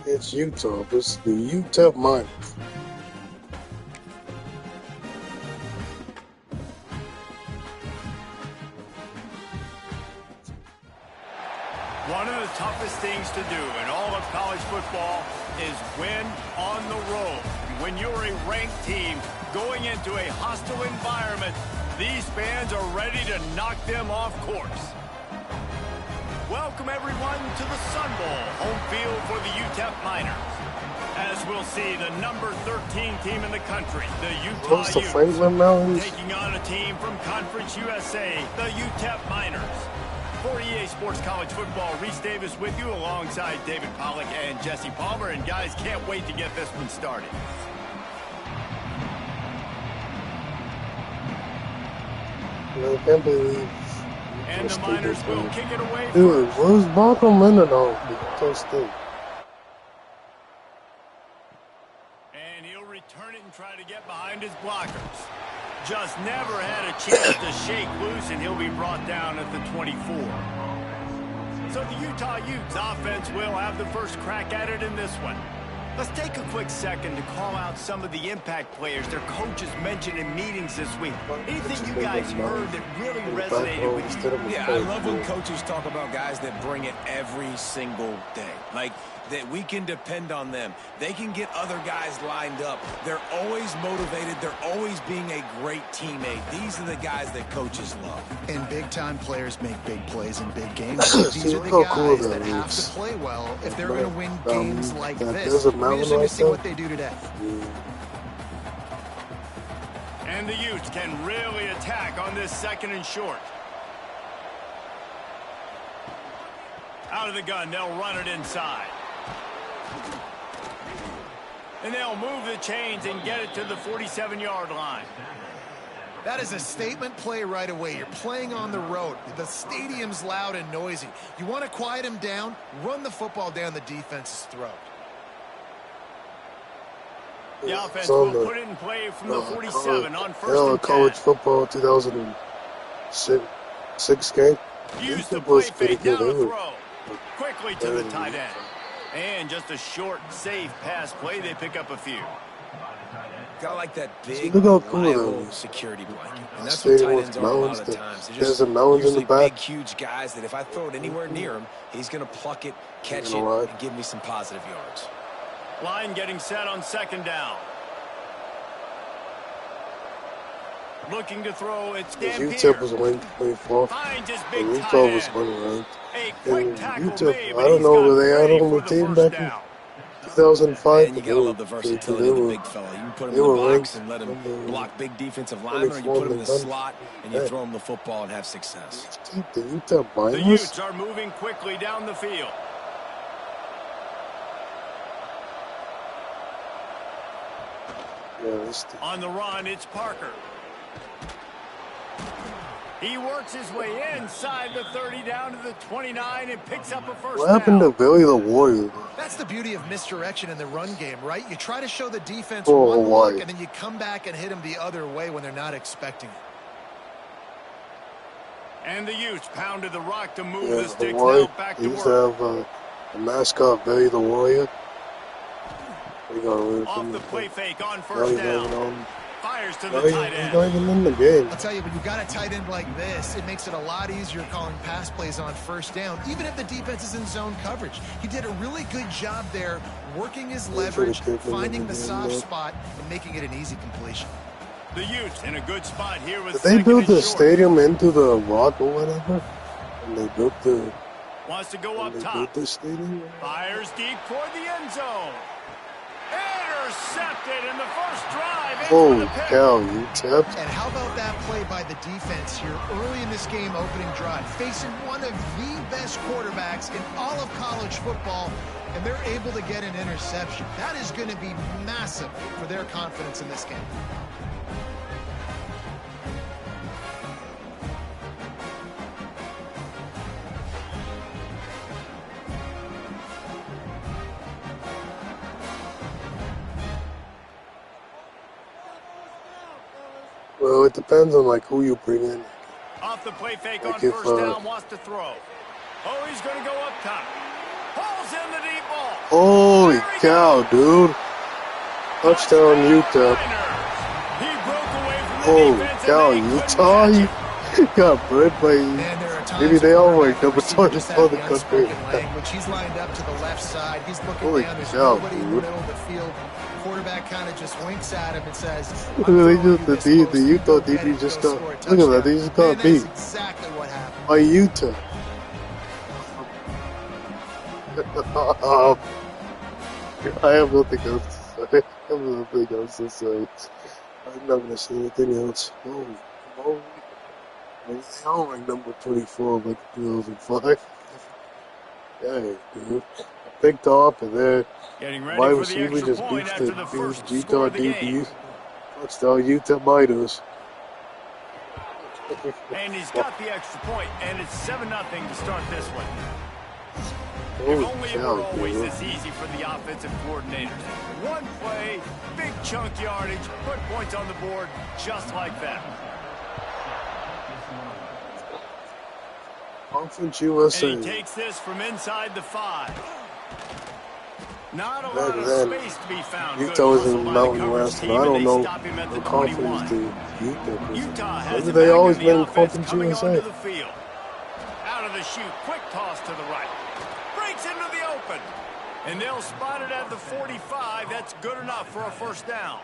It's Utah. It's the Utep Miners. One of the toughest things to do in all of college football is win on the road. When you're a ranked team going into a hostile environment, these fans are ready to knock them off course. Welcome, everyone, to the Sun Bowl, home field for the Utep Miners. As we'll see, the number 13 team in the country, the Utah Utes, taking on a team from Conference USA, the Utep Miners. For EA Sports College Football, Reese Davis with you alongside David Pollack and Jesse Palmer. And guys, can't wait to get this one started. I can't believe. And the Miners will kick it away. Dude, where's Marco Mendenhall? Utah State. And he'll return it and try to get behind his blockers. Just never had a chance to shake loose, and he'll be brought down at the 24. So the Utah Utes offense will have the first crack at it in this one. Let's take a quick second to call out some of the impact players their coaches mentioned in meetings this week. Anything you guys heard that really resonated with you? Yeah, I love when coaches talk about guys that bring it every single day. Like, that we can depend on them. They can get other guys lined up. They're always motivated. They're always being a great teammate. These are the guys that coaches love. And big-time players make big plays in big games. These are the guys that have to play well if they're going to win games like this. We're just going to see what they do today. And the Utes can really attack on this second and short. Out of the gun, they'll run it inside. And they'll move the chains and get it to the 47-yard line. That is a statement play right away. You're playing on the road. The stadium's loud and noisy. You want to quiet them down, run the football down the defense's throat. The offense will put it in play from the 47 on first and 10. College football 2006 game. Use the play fake down the throw. Quickly to the tight end. And just a short, safe pass play. They pick up a few. Got like that big, reliable security blanket. And that's what tight ends are a lot of times. They're just usually big, huge guys that if I throw it anywhere near him, he's going to pluck it, catch it, and give me some positive yards. Line getting set on second down. Looking to throw, it's Dan Utep was ranked 24th. Finds his big Utah was unranked. A quick tackle Utep, made, I don't know where they had on the for team first back down. in 2005. And you gotta love the versatility of the big fella. You can put him in the box and let him block big defensive linemen, or you put him in the slot and you throw him the football and have success. The Utep Miners. The Utes are moving quickly down the field. On the run, it's Parker. He works his way inside the 30 down to the 29 and picks up a first down. What happened to Billy the Warrior? That's the beauty of misdirection in the run game, right? You try to show the defense one look, and then you come back and hit them the other way when they're not expecting it. And the Utes pounded the rock to move the sticks now back to work. He used to have the mascot Billy the Warrior. Off the play fake on first down. Fires to the tight end. He's not even in the game. I'll tell you, when you've got a tight end like this, it makes it a lot easier calling pass plays on first down, even if the defense is in zone coverage. He did a really good job there, working his leverage, finding the soft spot, and making it an easy completion. The Utes in a good spot here with Did they build the stadium into the rock or whatever? And they built the... Wants to go up top. Built the stadium? Fires deep toward the end zone. Intercepted in the first drive. Holy cow, Utep. And how about that play by the defense here early in this game opening drive, facing one of the best quarterbacks in all of college football, and they're able to get an interception. That is going to be massive for their confidence in this game. Well, it depends on like who you bring in. Off the play fake on first down, wants to throw. Oh, he's going to go up top. Pulls in the deep ball. Holy cow, dude. Touchdown, Utep. He broke away from the Holy defense cow, and they couldn't Utah. catch him. He got bred by. Man, there are times Maybe they all like number receiver 20 just for has the the country. unspoken language. He's lined up to the left side. He's looking Holy down. There's cow, nobody in the dude. middle of the field. Quarterback kind of just winks at him and says, I'm They throwing just, you this close. the You Utah go get DB it, just go got. score a Look at that, touchdown. they just got Man, that's beat exactly what happened. by Utah. I have nothing else to say. I have nothing else to say. I'm not gonna say anything else. Oh. They all like number 24 like 2005. Hey, dude. I picked off and then Getting ready my for the receiver extra just point beats after the the first Utah score of the game. DBs. Touchdown, Utah Midas. And he's got the extra point, and it's 7-0 to start this one. If Holy only it cow, were always dude. this easy for the offensive coordinators. One play, big chunk yardage, put points on the board just like that. Conference And USA. he takes this from inside the 5. Not a Back lot of then, space to be found. Utah Good was hustle in by the Mountain coverage West, and team, I don't they know stop him at the what 21. conference the Utah was in. Utah has Maybe it they back always in been the in offense Conference coming USA. onto the field. Out of the chute, quick toss to the right. Breaks into the open. And they'll spot it at the 45. That's good enough for a first down.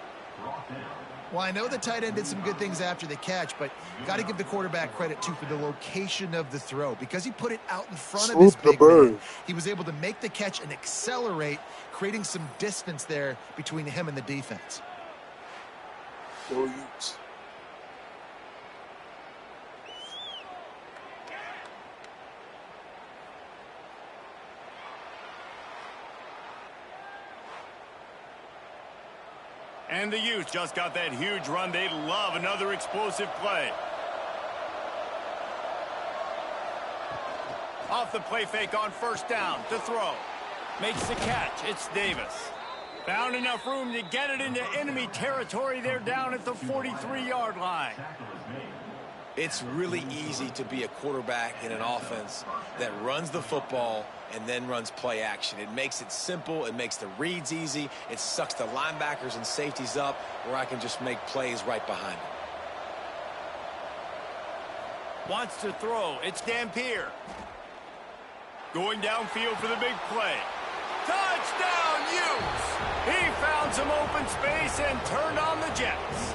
Well, I know the tight end did some good things after the catch, but got to give the quarterback credit, too, for the location of the throw. Because he put it out in front of his Swoop the big man, bird. he was able to make the catch and accelerate, creating some distance there between him and the defense. Go Utes. And the Utes just got that huge run. They'd love another explosive play. Off the play fake on first down to throw. Makes the catch. It's Davis. Found enough room to get it into enemy territory. They're down at the 43-yard line. It's really easy to be a quarterback in an offense that runs the football and then runs play action. It makes it simple. It makes the reads easy. It sucks the linebackers and safeties up where I can just make plays right behind them. Wants to throw. It's Dampier. Going downfield for the big play. Touchdown, Utes! He found some open space and turned on the Jets.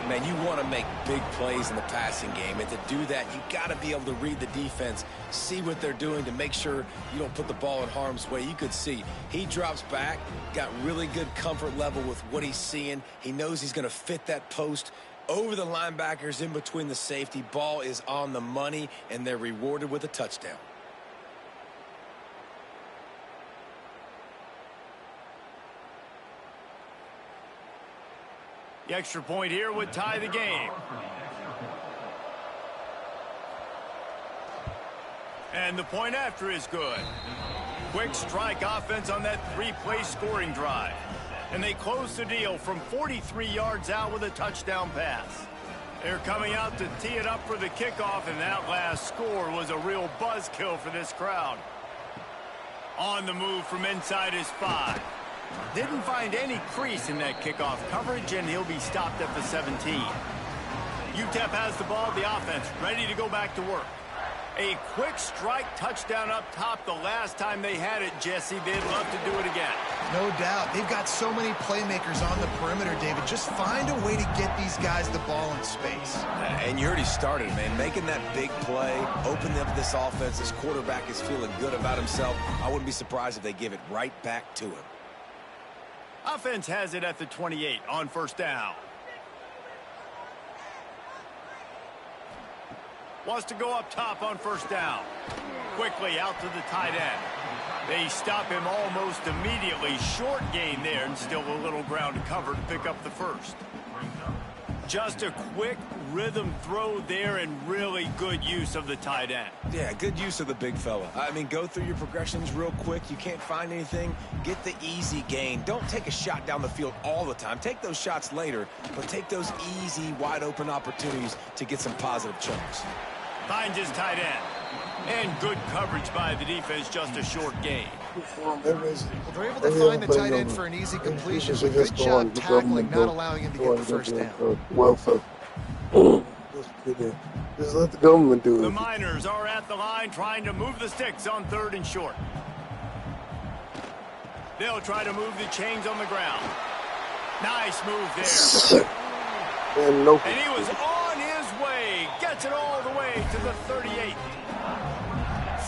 Man, you want to make big plays in the passing game, and to do that, you got to be able to read the defense, see what they're doing to make sure you don't put the ball in harm's way. You could see he drops back, got really good comfort level with what he's seeing. He knows he's going to fit that post over the linebackers in between the safety. Ball is on the money, and they're rewarded with a touchdown. The extra point here would tie the game. And the point after is good. Quick strike offense on that 3-play scoring drive. And they close the deal from 43 yards out with a touchdown pass. They're coming out to tee it up for the kickoff, and that last score was a real buzzkill for this crowd. On the move from inside his 5. Didn't find any crease in that kickoff coverage, and he'll be stopped at the 17. Utep has the ball, the offense ready to go back to work. A quick strike touchdown up top the last time they had it, Jesse. They'd love to do it again. No doubt. They've got so many playmakers on the perimeter, David. Just find a way to get these guys the ball in space. And you already started, man. Making that big play, opening up this offense. This quarterback is feeling good about himself. I wouldn't be surprised if they give it right back to him. Offense has it at the 28 on first down. Wants to go up top on first down. Quickly out to the tight end. They stop him almost immediately. Short gain there, and still a little ground to cover to pick up the first. Just a quick rhythm throw there, and really good use of the tight end. Yeah, good use of the big fella. I mean, go through your progressions real quick. You can't find anything. Get the easy gain. Don't take a shot down the field all the time. Take those shots later, but take those easy, wide-open opportunities to get some positive chunks. Finds his tight end. And good coverage by the defense, just a short gain. Well, they're able to find the tight end for an easy completion, but good job tackling, not allowing him to get the first down. Welfare. Just let the government do it. The Miners are at the line trying to move the sticks on 3rd and short. They'll try to move the chains on the ground. Nice move there. And he was on his way. Gets it all the way to the 38.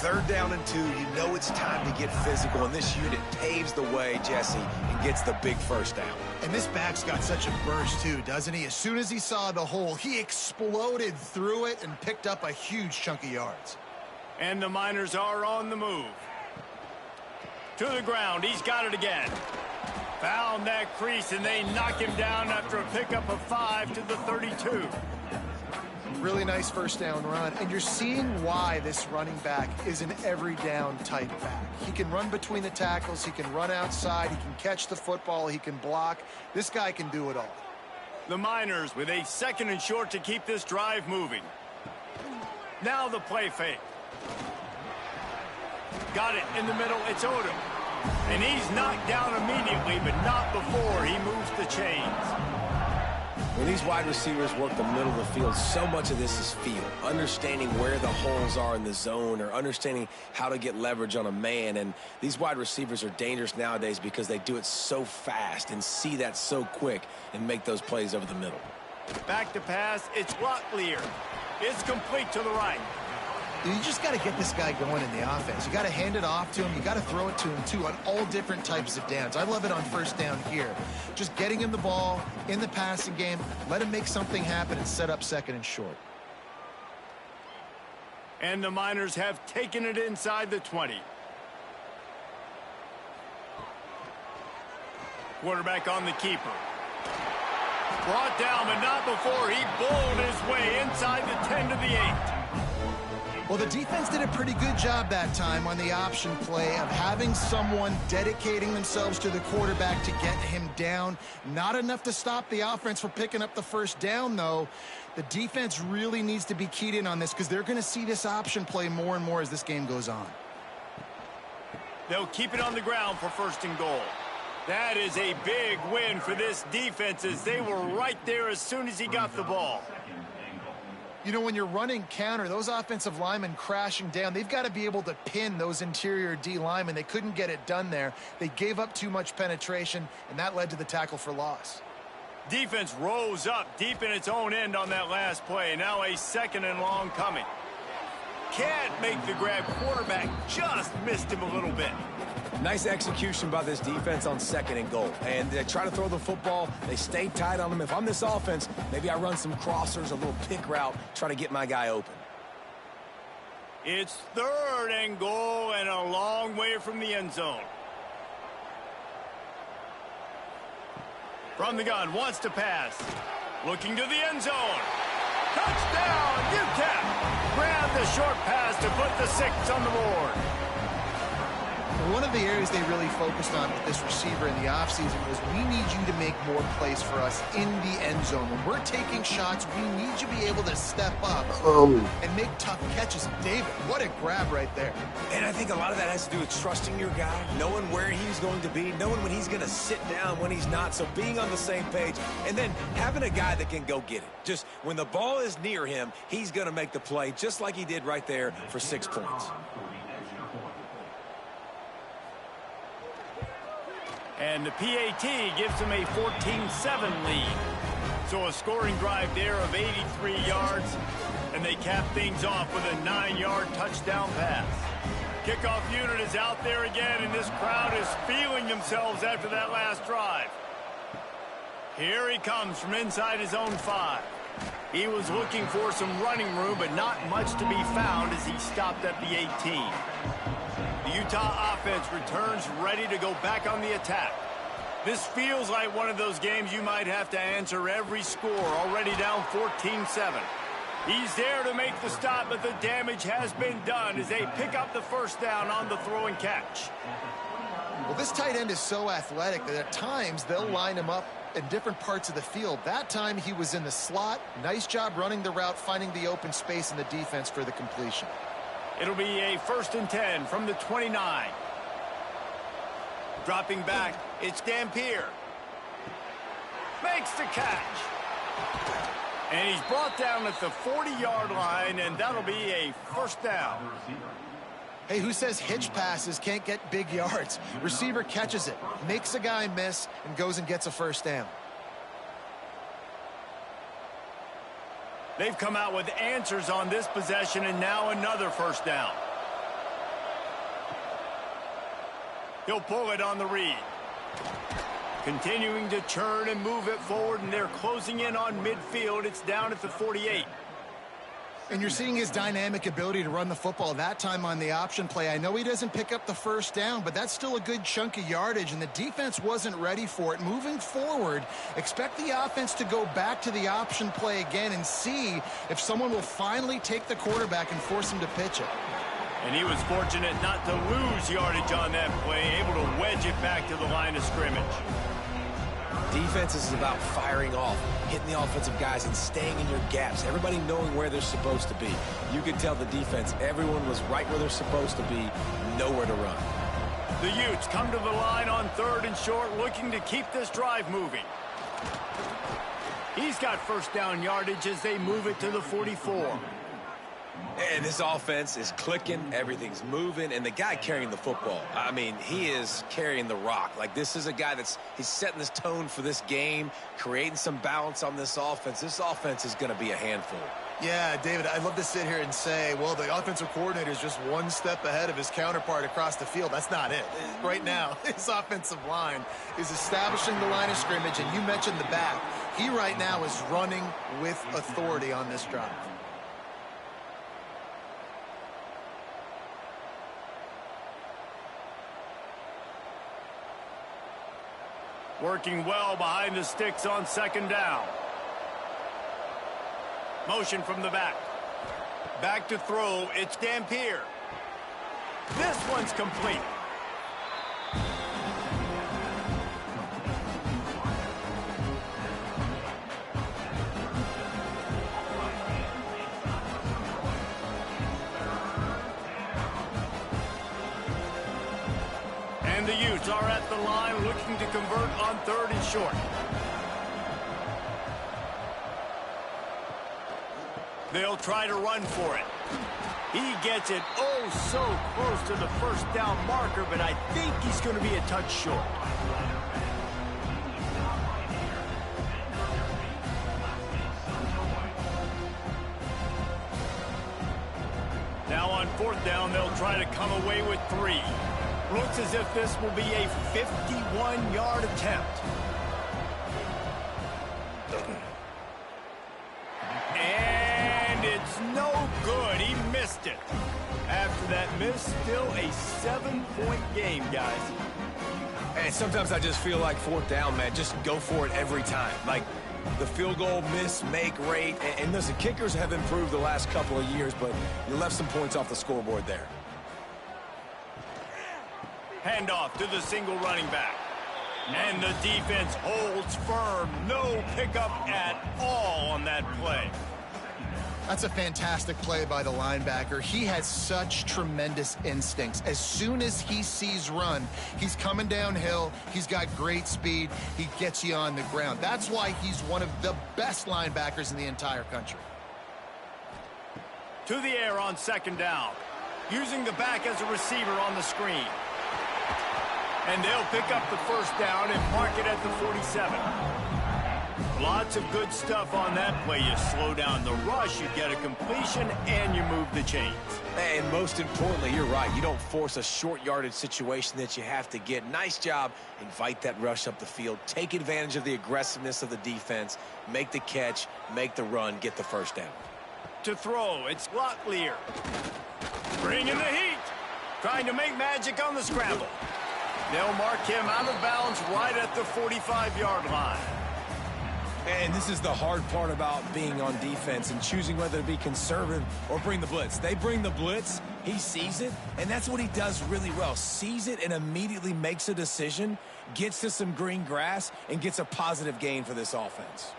3rd down and 2, you know it's time to get physical, and this unit paves the way, Jesse, and gets the big first down. And this back's got such a burst, too, doesn't he? As soon as he saw the hole, he exploded through it and picked up a huge chunk of yards. And the Miners are on the move. To the ground, he's got it again. Found that crease, and they knock him down after a pickup of 5 to the 32. Really nice first down run, and you're seeing why this running back is an every down type back. He can run between the tackles, he can run outside, he can catch the football, he can block. This guy can do it all. The Miners with a 2nd and short to keep this drive moving. Now the play fake. Got it in the middle, it's Odom. And he's knocked down immediately, but not before he moves the chains. When these wide receivers work the middle of the field, so much of this is feel. Understanding where the holes are in the zone or understanding how to get leverage on a man. And these wide receivers are dangerous nowadays because they do it so fast and see that so quick and make those plays over the middle. Back to pass, it's Locklear. It's complete to the right. You just got to get this guy going in the offense. You got to hand it off to him. You got to throw it to him, too, on all different types of downs. I love it on first down here. Just getting him the ball in the passing game, let him make something happen and set up 2nd and short. And the Miners have taken it inside the 20. Quarterback on the keeper. Brought down, but not before he bowled his way inside the 10 to the 8. Well, the defense did a pretty good job that time on the option play of having someone dedicating themselves to the quarterback to get him down. Not enough to stop the offense from picking up the first down, though. The defense really needs to be keyed in on this because they're going to see this option play more and more as this game goes on. They'll keep it on the ground for 1st and goal. That is a big win for this defense as they were right there as soon as he got the ball. You know, when you're running counter, those offensive linemen crashing down, they've got to be able to pin those interior D linemen. They couldn't get it done there. They gave up too much penetration, and that led to the tackle for loss. Defense rose up deep in its own end on that last play. Now a 2nd and long coming. Can't make the grab. Quarterback just missed him a little bit. Nice execution by this defense on 2nd and goal. And they try to throw the football. They stay tight on them. If I'm this offense, maybe I run some crossers, a little pick route, try to get my guy open. It's 3rd and goal and a long way from the end zone. From the gun, wants to pass. Looking to the end zone. Touchdown, Utep! Grab the short pass to put the 6 on the board. One of the areas they really focused on with this receiver in the offseason was we need you to make more plays for us in the end zone. When we're taking shots, we need you to be able to step up and make tough catches. David, what a grab right there. And I think a lot of that has to do with trusting your guy, knowing where he's going to be, knowing when he's going to sit down, when he's not. So being on the same page, and then having a guy that can go get it. Just when the ball is near him, he's going to make the play just like he did right there for 6 points. And the PAT gives them a 14-7 lead. So a scoring drive there of 83 yards, and they cap things off with a 9-yard touchdown pass. Kickoff unit is out there again, and this crowd is feeling themselves after that last drive. Here he comes from inside his own 5. He was looking for some running room, but not much to be found as he stopped at the 18. The Utah offense returns ready to go back on the attack. This feels like one of those games you might have to answer every score, already down 14-7. He's there to make the stop, but the damage has been done as they pick up the first down on the throw and catch. Well, this tight end is so athletic that at times they'll line him up in different parts of the field. That time he was in the slot. Nice job running the route, finding the open space in the defense for the completion. It'll be a 1st and 10 from the 29. Dropping back, it's Dampier. Makes the catch. And he's brought down at the 40-yard line, and that'll be a 1st down. Hey, who says hitch passes can't get big yards? Receiver catches it, makes a guy miss, and goes and gets a 1st down. They've come out with answers on this possession, and now another 1st down. He'll pull it on the read. Continuing to churn and move it forward, and they're closing in on midfield. It's down at the 48. And you're seeing his dynamic ability to run the football, that time on the option play. I know he doesn't pick up the 1st down, but that's still a good chunk of yardage, and the defense wasn't ready for it. Moving forward, expect the offense to go back to the option play again and see if someone will finally take the quarterback and force him to pitch it. And he was fortunate not to lose yardage on that play, able to wedge it back to the line of scrimmage. Defense is about firing off, hitting the offensive guys and staying in your gaps, everybody knowing where they're supposed to be. You could tell the defense, everyone was right where they're supposed to be, nowhere to run. The Utes come to the line on 3rd and short, looking to keep this drive moving. He's got 1st down yardage as they move it to the 44. And this offense is clicking, everything's moving, and the guy carrying the football, I mean, he is carrying the rock. Like, this is a guy he's setting this tone for this game, creating some balance on this offense. This offense is going to be a handful. Yeah, David, I'd love to sit here and say, well, the offensive coordinator is just one step ahead of his counterpart across the field. That's not it. Right now, his offensive line is establishing the line of scrimmage, and you mentioned the back. He right now is running with authority on this drive. Working well behind the sticks on 2nd down. Motion from the back. Back to throw, it's Dampier. This one's complete. And the Utes are at the line looking to convert on 3rd and short. They'll try to run for it. He gets it oh so close to the 1st down marker, but I think he's going to be a touch short. Now on 4th down, they'll try to come away with 3. Looks as if this will be a 51-yard attempt. And it's no good. He missed it. After that miss, still a 7-point game, guys. And sometimes I just feel like 4th down, man, just go for it every time. Like, the field goal miss, make rate. And listen, kickers have improved the last couple of years, but you left some points off the scoreboard there. Handoff to the single running back. And the defense holds firm. No pickup at all on that play. That's a fantastic play by the linebacker. He has such tremendous instincts. As soon as he sees run, he's coming downhill. He's got great speed. He gets you on the ground. That's why he's one of the best linebackers in the entire country. To the air on 2nd down. Using the back as a receiver on the screen. And they'll pick up the 1st down and mark it at the 47. Lots of good stuff on that play. You slow down the rush, you get a completion, and you move the chains. And most importantly, you're right. You don't force a short yardage situation that you have to get. Nice job. Invite that rush up the field. Take advantage of the aggressiveness of the defense. Make the catch, make the run, get the 1st down. To throw, it's Locklear. Bringing the heat. Trying to make magic on the scramble. They'll mark him out of bounds right at the 45-yard line. And this is the hard part about being on defense and choosing whether to be conservative or bring the blitz. They bring the blitz, he sees it, and that's what he does really well. Sees it and immediately makes a decision, gets to some green grass, and gets a positive gain for this offense.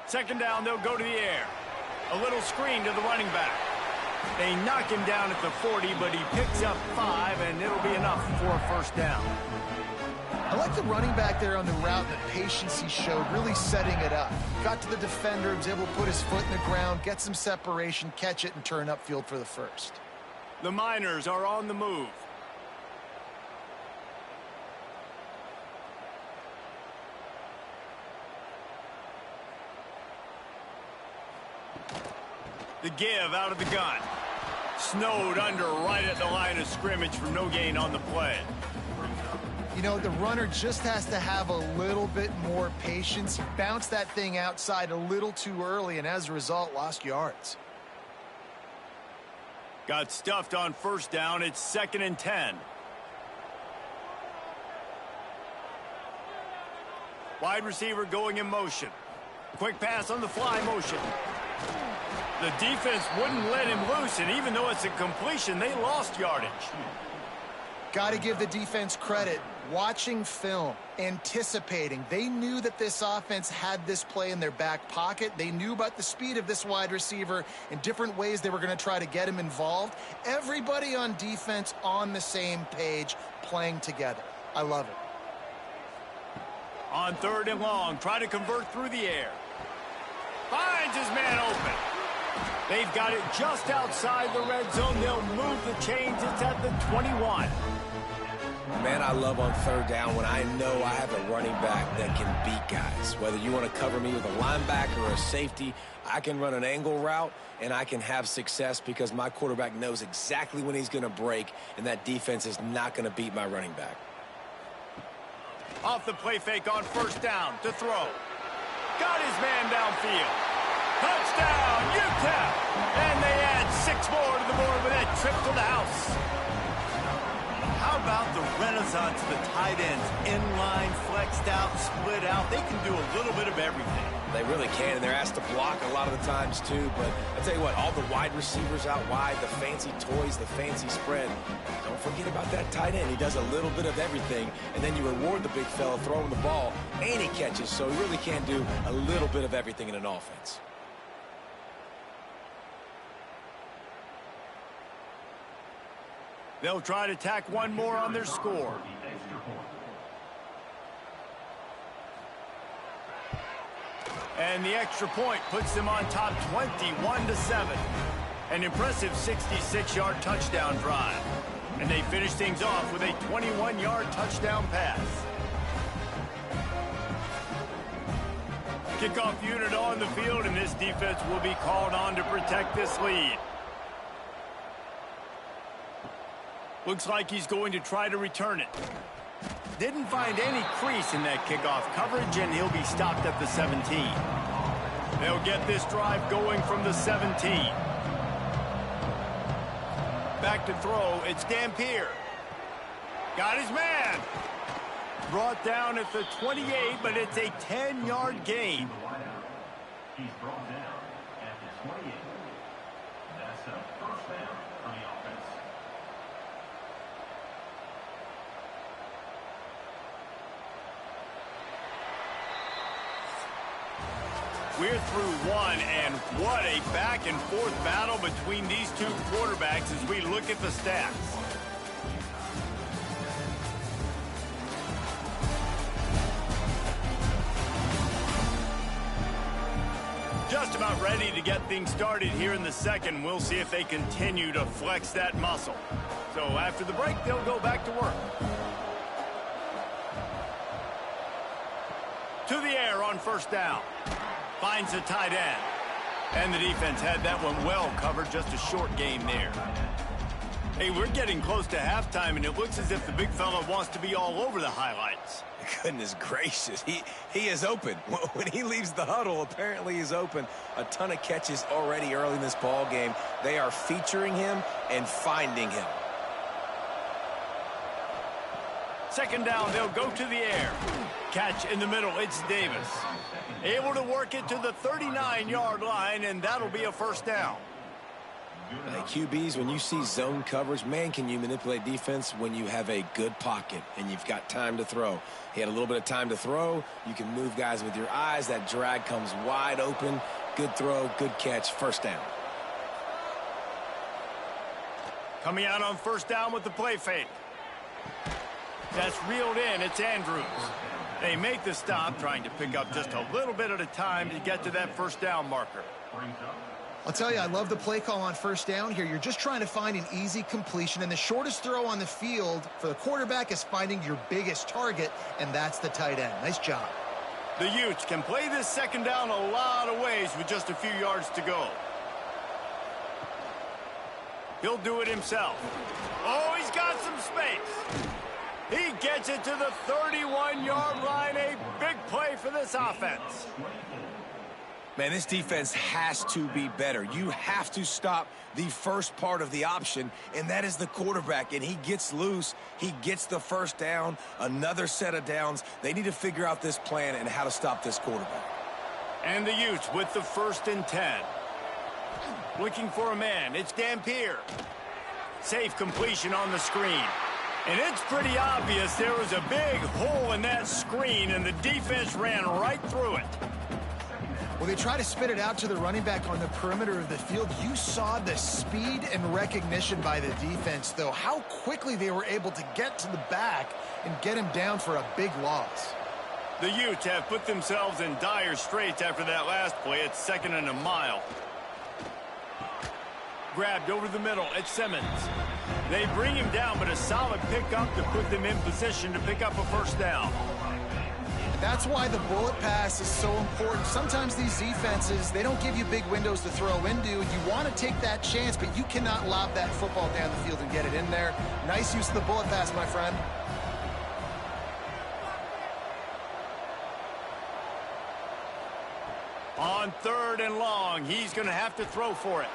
2nd down, they'll go to the air. A little screen to the running back. They knock him down at the 40, but he picks up 5, and it'll be enough for a first down. I like the running back there on the route and the patience he showed, really setting it up. Got to the defender, was able to put his foot in the ground, get some separation, catch it, and turn upfield for the first. The Miners are on the move. The give out of the gun. Snowed under right at the line of scrimmage for no gain on the play. You know, the runner just has to have a little bit more patience. He bounced that thing outside a little too early, and as a result, lost yards. Got stuffed on first down. It's 2nd and 10. Wide receiver going in motion. Quick pass on the fly motion. The defense wouldn't let him loose, and even though it's a completion, they lost yardage. Got to give the defense credit. Watching film, anticipating. They knew that this offense had this play in their back pocket. They knew about the speed of this wide receiver and different ways they were going to try to get him involved. Everybody on defense on the same page, playing together. I love it. On 3rd and long, try to convert through the air. Finds his man open. They've got it just outside the red zone. They'll move the chains. It's at the 21. Man, I love on 3rd down when I know I have a running back that can beat guys. Whether you want to cover me with a linebacker or a safety, I can run an angle route, and I can have success because my quarterback knows exactly when he's going to break, and that defense is not going to beat my running back. Off the play fake on 1st down to throw. Got his man downfield. Touchdown, Utep! And they add 6 more to the board with that trip to the house. How about the renaissance of the tight ends? Inline, flexed out, split out. They can do a little bit of everything. They really can, and they're asked to block a lot of the times, too. But I'll tell you what, all the wide receivers out wide, the fancy toys, the fancy spread, don't forget about that tight end. He does a little bit of everything, and then you reward the big fella throwing the ball, and he catches. So he really can do a little bit of everything in an offense. They'll try to tack one more on their score. And the extra point puts them on top 21-7. An impressive 66-yard touchdown drive. And they finish things off with a 21-yard touchdown pass. Kickoff unit on the field, and this defense will be called on to protect this lead. Looks like he's going to try to return it. Didn't find any crease in that kickoff coverage, and he'll be stopped at the 17. They'll get this drive going from the 17. Back to throw, it's Dampier. Got his man. Brought down at the 28, but it's a 10-yard gain. He's brought down at the 28. That's a first down for the offense. We're through one, and what a back-and-forth battle between these two quarterbacks as we look at the stats. Just about ready to get things started here in the second. We'll see if they continue to flex that muscle. So after the break, they'll go back to work. To the air on first down. Finds the tight end. And the defense had that one well covered, just a short gain there. Hey, we're getting close to halftime, and it looks as if the big fella wants to be all over the highlights. Goodness gracious, he is open. When he leaves the huddle, apparently he's open. A ton of catches already early in this ball game. They are featuring him and finding him. Second down, they'll go to the air. Catch in the middle, it's Davis. Able to work it to the 39-yard line, and that'll be a first down. Hey, QBs, when you see zone coverage, man, can you manipulate defense when you have a good pocket and you've got time to throw. He had a little bit of time to throw. You can move guys with your eyes. That drag comes wide open, Good throw, good catch, first down. Coming out on first down with the play fake. That's reeled in. It's Andrews. They make the stop, trying to pick up just a little bit at a time to get to that first down marker. I'll tell you, I love the play call on first down here. You're just trying to find an easy completion, and the shortest throw on the field for the quarterback is finding your biggest target, and that's the tight end. Nice job. The Utes can play this second down a lot of ways with just a few yards to go. He'll do it himself. Oh, he's got some space. He gets it to the 31-yard line. A big play for this offense. Man, this defense has to be better. You have to stop the first part of the option, and that is the quarterback. And he gets loose. He gets the first down, another set of downs. They need to figure out this plan and how to stop this quarterback. And the Utes with the 1st and 10. Looking for a man. It's Dampier. Safe completion on the screen. And it's pretty obvious there was a big hole in that screen, and the defense ran right through it. Well, they try to spit it out to the running back on the perimeter of the field. You saw the speed and recognition by the defense, though, how quickly they were able to get to the back and get him down for a big loss. The Utes have put themselves in dire straits after that last play. It's 2nd and a mile. Grabbed over the middle. It's Simmons. They bring him down, but a solid pickup to put them in position to pick up a first down. That's why the bullet pass is so important. Sometimes these defenses, they don't give you big windows to throw into. You want to take that chance, but you cannot lob that football down the field and get it in there. Nice use of the bullet pass, my friend. On 3rd and long, he's going to have to throw for it.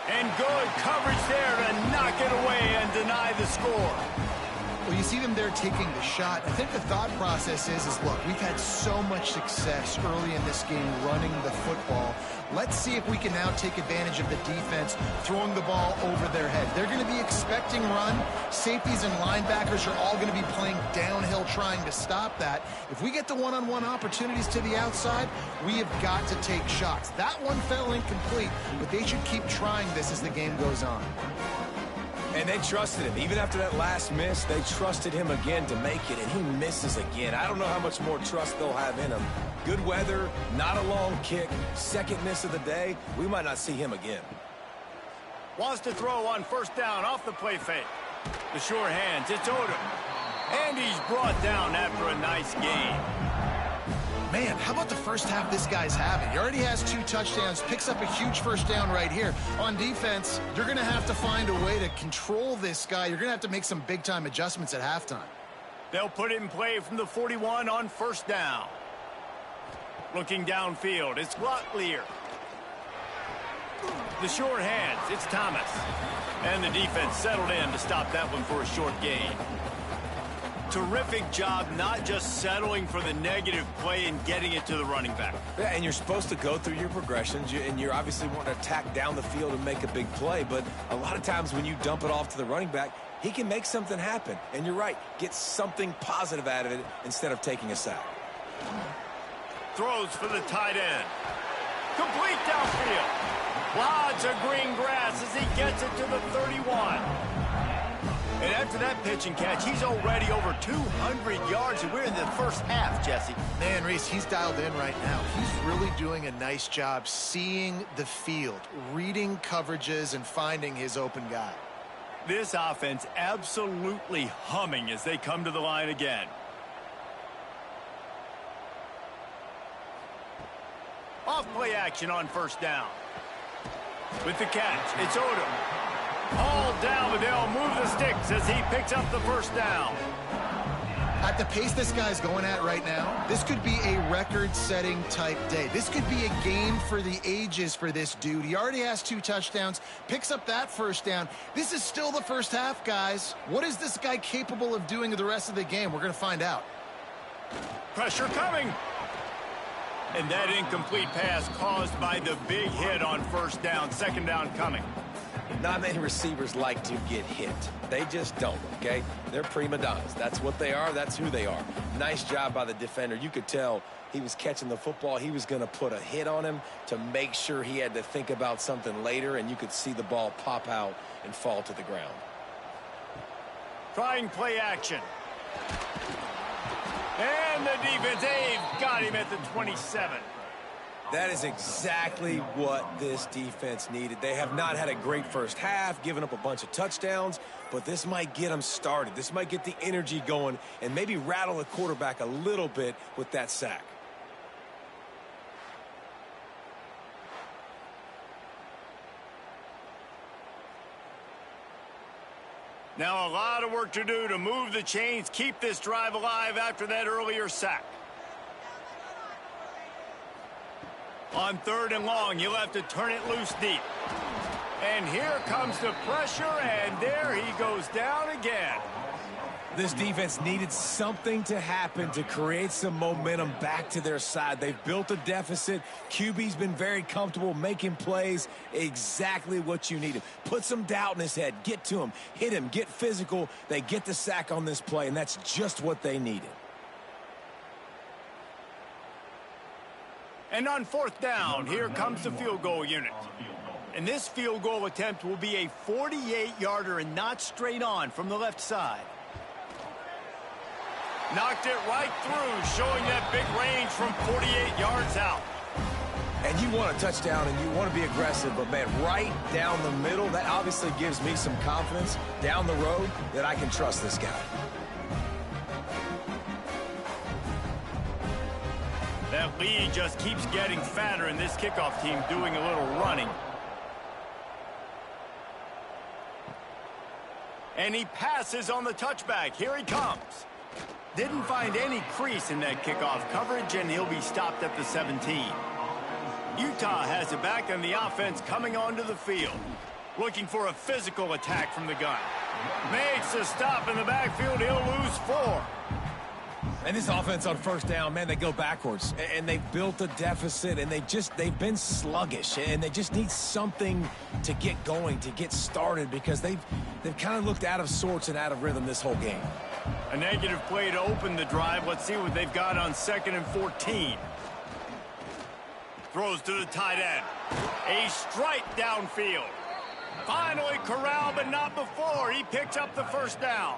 And good coverage there to knock it away and deny the score. Well, you see them there taking the shot. I think the thought process is look, we've had so much success early in this game running the football. Let's see if we can now take advantage of the defense throwing the ball over their head. They're going to be expecting run. Safeties and linebackers are all going to be playing downhill trying to stop that. If we get the one-on-one opportunities to the outside, we have got to take shots. That one fell incomplete, but they should keep trying this as the game goes on. And they trusted him. Even after that last miss, they trusted him again to make it, and he misses again. I don't know how much more trust they'll have in him. Good weather, not a long kick, second miss of the day. We might not see him again. Wants to throw on first down off the play fake. The sure hands, it's Odom. And he's brought down after a nice game. Man, how about the first half this guy's having? He already has 2 touchdowns, picks up a huge first down right here. On defense, you're going to have to find a way to control this guy. You're going to have to make some big-time adjustments at halftime. They'll put it in play from the 41 on first down. Looking downfield, it's Locklear. The short hands, it's Thomas. And the defense settled in to stop that one for a short gain. Terrific job not just settling for the negative play and getting it to the running back. Yeah, and you're supposed to go through your progressions, and you're obviously wanting to attack down the field and make a big play, but a lot of times when you dump it off to the running back, he can make something happen. And you're right, get something positive out of it instead of taking a sack. Throws for the tight end. Complete downfield. Lots of green grass as he gets it to the 31. And after that pitch and catch, he's already over 200 yards, and we're in the first half, Jesse. Man, Reese, he's dialed in right now. He's really doing a nice job seeing the field, reading coverages, and finding his open guy. This offense absolutely humming as they come to the line again. Off play action on first down. With the catch, it's Odom. All down, but they'll move the sticks as he picks up the first down. At the pace this guy's going at right now, this could be a record-setting type day. This could be a game for the ages for this dude. He already has 2 touchdowns, picks up that first down. This is still the first half, guys. What is this guy capable of doing the rest of the game? We're going to find out. Pressure coming. And that incomplete pass caused by the big hit on first down. Second down coming. Not many receivers like to get hit. They just don't, okay? They're prima donnas. That's what they are. That's who they are. Nice job by the defender. You could tell he was catching the football. He was going to put a hit on him to make sure he had to think about something later, and you could see the ball pop out and fall to the ground. Trying play action. And the defense, they've got him at the 27. That is exactly what this defense needed. They have not had a great first half, giving up a bunch of touchdowns, but this might get them started. This might get the energy going and maybe rattle the quarterback a little bit with that sack. Now a lot of work to do to move the chains, keep this drive alive after that earlier sack. On 3rd and long, you'll have to turn it loose deep. And here comes the pressure, and there he goes down again. This defense needed something to happen to create some momentum back to their side. They've built a deficit. QB's been very comfortable making plays. Exactly what you needed. Put some doubt in his head. Get to him. Hit him. Get physical. They get the sack on this play, and that's just what they needed. And on 4th down, here comes the field goal unit. And this field goal attempt will be a 48-yarder and not straight on from the left side. Knocked it right through, showing that big range from 48 yards out. And you want a touchdown and you want to be aggressive, but, man, right down the middle, that obviously gives me some confidence down the road that I can trust this guy. That lead just keeps getting fatter, and this kickoff team doing a little running. And he passes on the touchback. Here he comes. Didn't find any crease in that kickoff coverage, and he'll be stopped at the 17. Utah has it back, and the offense coming onto the field. Looking for a physical attack from the gun. Makes a stop in the backfield. He'll lose 4. And this offense on 1st down, man, they go backwards. And they've built a deficit, and they've been sluggish. And they just need something to get going, to get started, because they've kind of looked out of sorts and out of rhythm this whole game. A negative play to open the drive. Let's see what they've got on 2nd and 14. Throws to the tight end. A strike downfield. Finally corralled, but not before. He picks up the 1st down.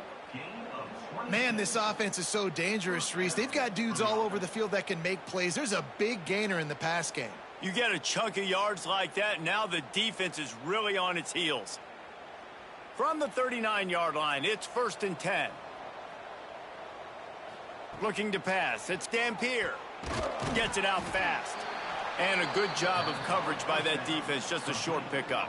Man, this offense is so dangerous, Reese. They've got dudes all over the field that can make plays. There's a big gainer in the pass game. You get a chunk of yards like that, now the defense is really on its heels. From the 39-yard line, it's 1st and 10. Looking to pass. It's Dampier. Gets it out fast. And a good job of coverage by that defense. Just a short pickup.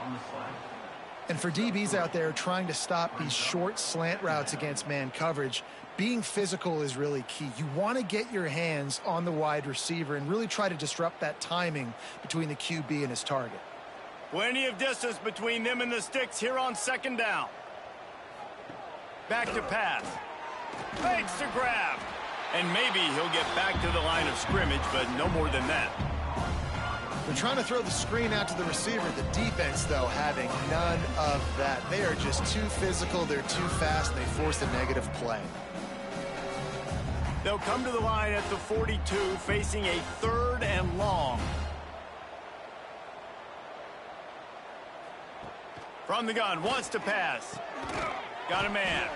And for DBs out there trying to stop these short slant routes against man coverage, being physical is really key. You want to get your hands on the wide receiver and really try to disrupt that timing between the QB and his target. Plenty of distance between them and the sticks here on 2nd down. Back to pass. Fakes the grab. And maybe he'll get back to the line of scrimmage, but no more than that. They're trying to throw the screen out to the receiver. The defense, though, having none of that. They are just too physical. They're too fast. They force a negative play. They'll come to the line at the 42, facing a 3rd and long. From the gun, wants to pass. Got a man.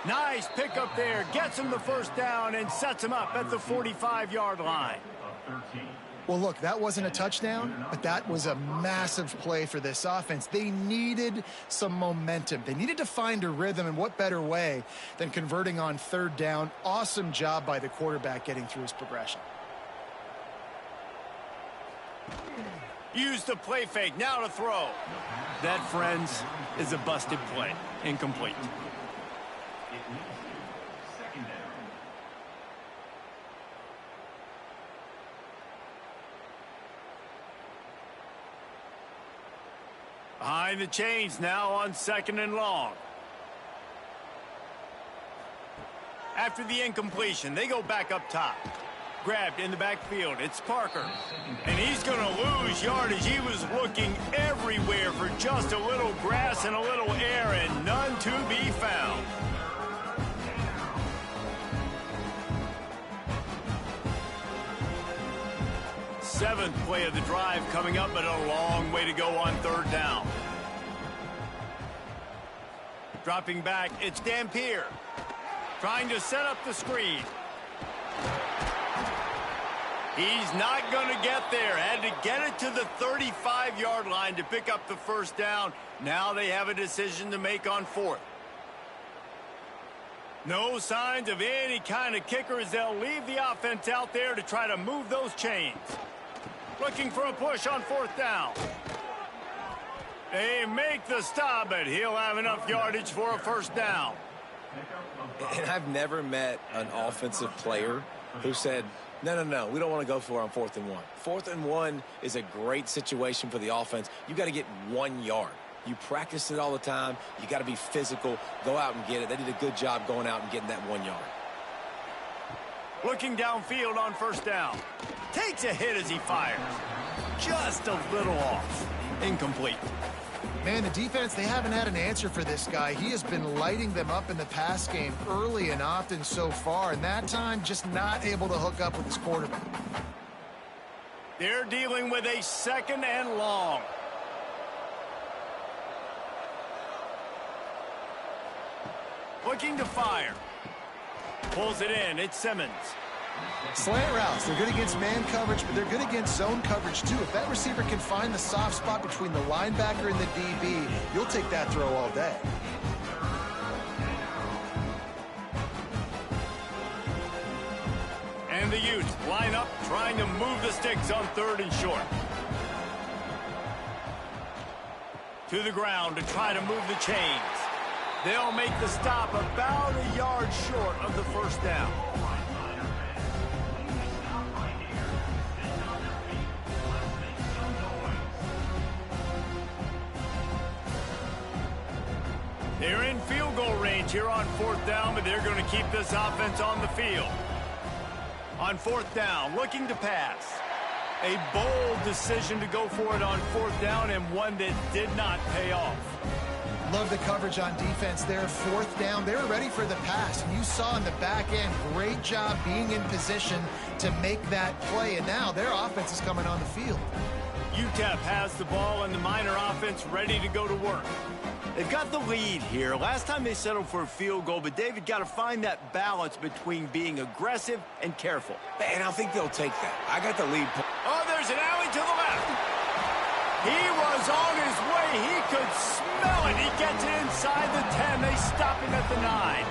Nice pickup there. Gets him the 1st down and sets him up at the 45-yard line. Well, look, that wasn't a touchdown, but that was a massive play for this offense. They needed some momentum. They needed to find a rhythm, and what better way than converting on 3rd down. Awesome job by the quarterback getting through his progression. Use the play fake. Now to throw. That, friends, is a busted play. Incomplete. Behind the chains now on 2nd and long. After the incompletion, they go back up top. Grabbed in the backfield. It's Parker. And he's going to lose yardage. He was looking everywhere for just a little grass and a little air, and none to be found. Seventh play of the drive coming up, but a long way to go on third down. Dropping back, it's Dampier. Trying to set up the screen. He's not going to get there. Had to get it to the 35-yard line to pick up the first down. Now they have a decision to make on fourth. No signs of any kind of kicker as they'll leave the offense out there to try to move those chains. Looking for a push on fourth down. They make the stop, but he'll have enough yardage for a first down. And I've never met an offensive player who said, no, we don't want to go for it on 4th and 1. 4th and 1 is a great situation for the offense. You got to get 1 yard. You practice it all the time. You got to be physical. Go out and get it. They did a good job going out and getting that 1 yard. Looking downfield on first down. Takes a hit as he fires. Just a little off. Incomplete. Man, the defense, they haven't had an answer for this guy. He has been lighting them up in the pass game early and often so far, and that time just not able to hook up with his quarterback. They're dealing with a 2nd and long. Looking to fire. Pulls it in. It's Simmons. Slant routes, they're good against man coverage, but they're good against zone coverage too. If that receiver can find the soft spot between the linebacker and the DB, you'll take that throw all day. And the Utes line up, trying to move the sticks on 3rd and short. To the ground to try to move the chains. They'll make the stop about a yard short of the first down. They're in field goal range here on 4th down, but they're going to keep this offense on the field. On 4th down, looking to pass. A bold decision to go for it on 4th down, and one that did not pay off. Love the coverage on defense there. 4th down, they were ready for the pass. And you saw in the back end, great job being in position to make that play. And now their offense is coming on the field. Utep has the ball and the Miner offense ready to go to work. They've got the lead here. Last time they settled for a field goal, but David got to find that balance between being aggressive and careful. And I think they'll take that. I got the lead. Oh, there's an alley to the left. He was on his way. He could smell it. He gets it inside the 10. They stop him at the 9.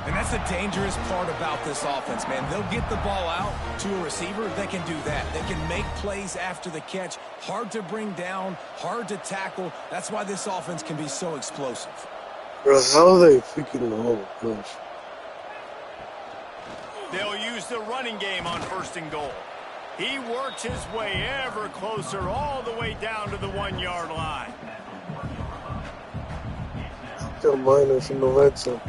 And that's the dangerous part about this offense, man. They'll get the ball out to a receiver. They can do that. They can make plays after the catch. Hard to bring down, hard to tackle. That's why this offense can be so explosive. Bro, how are they freaking gosh. They'll use the running game on 1st and goal. He works his way ever closer all the way down to the 1-yard line. Still minus in the red zone.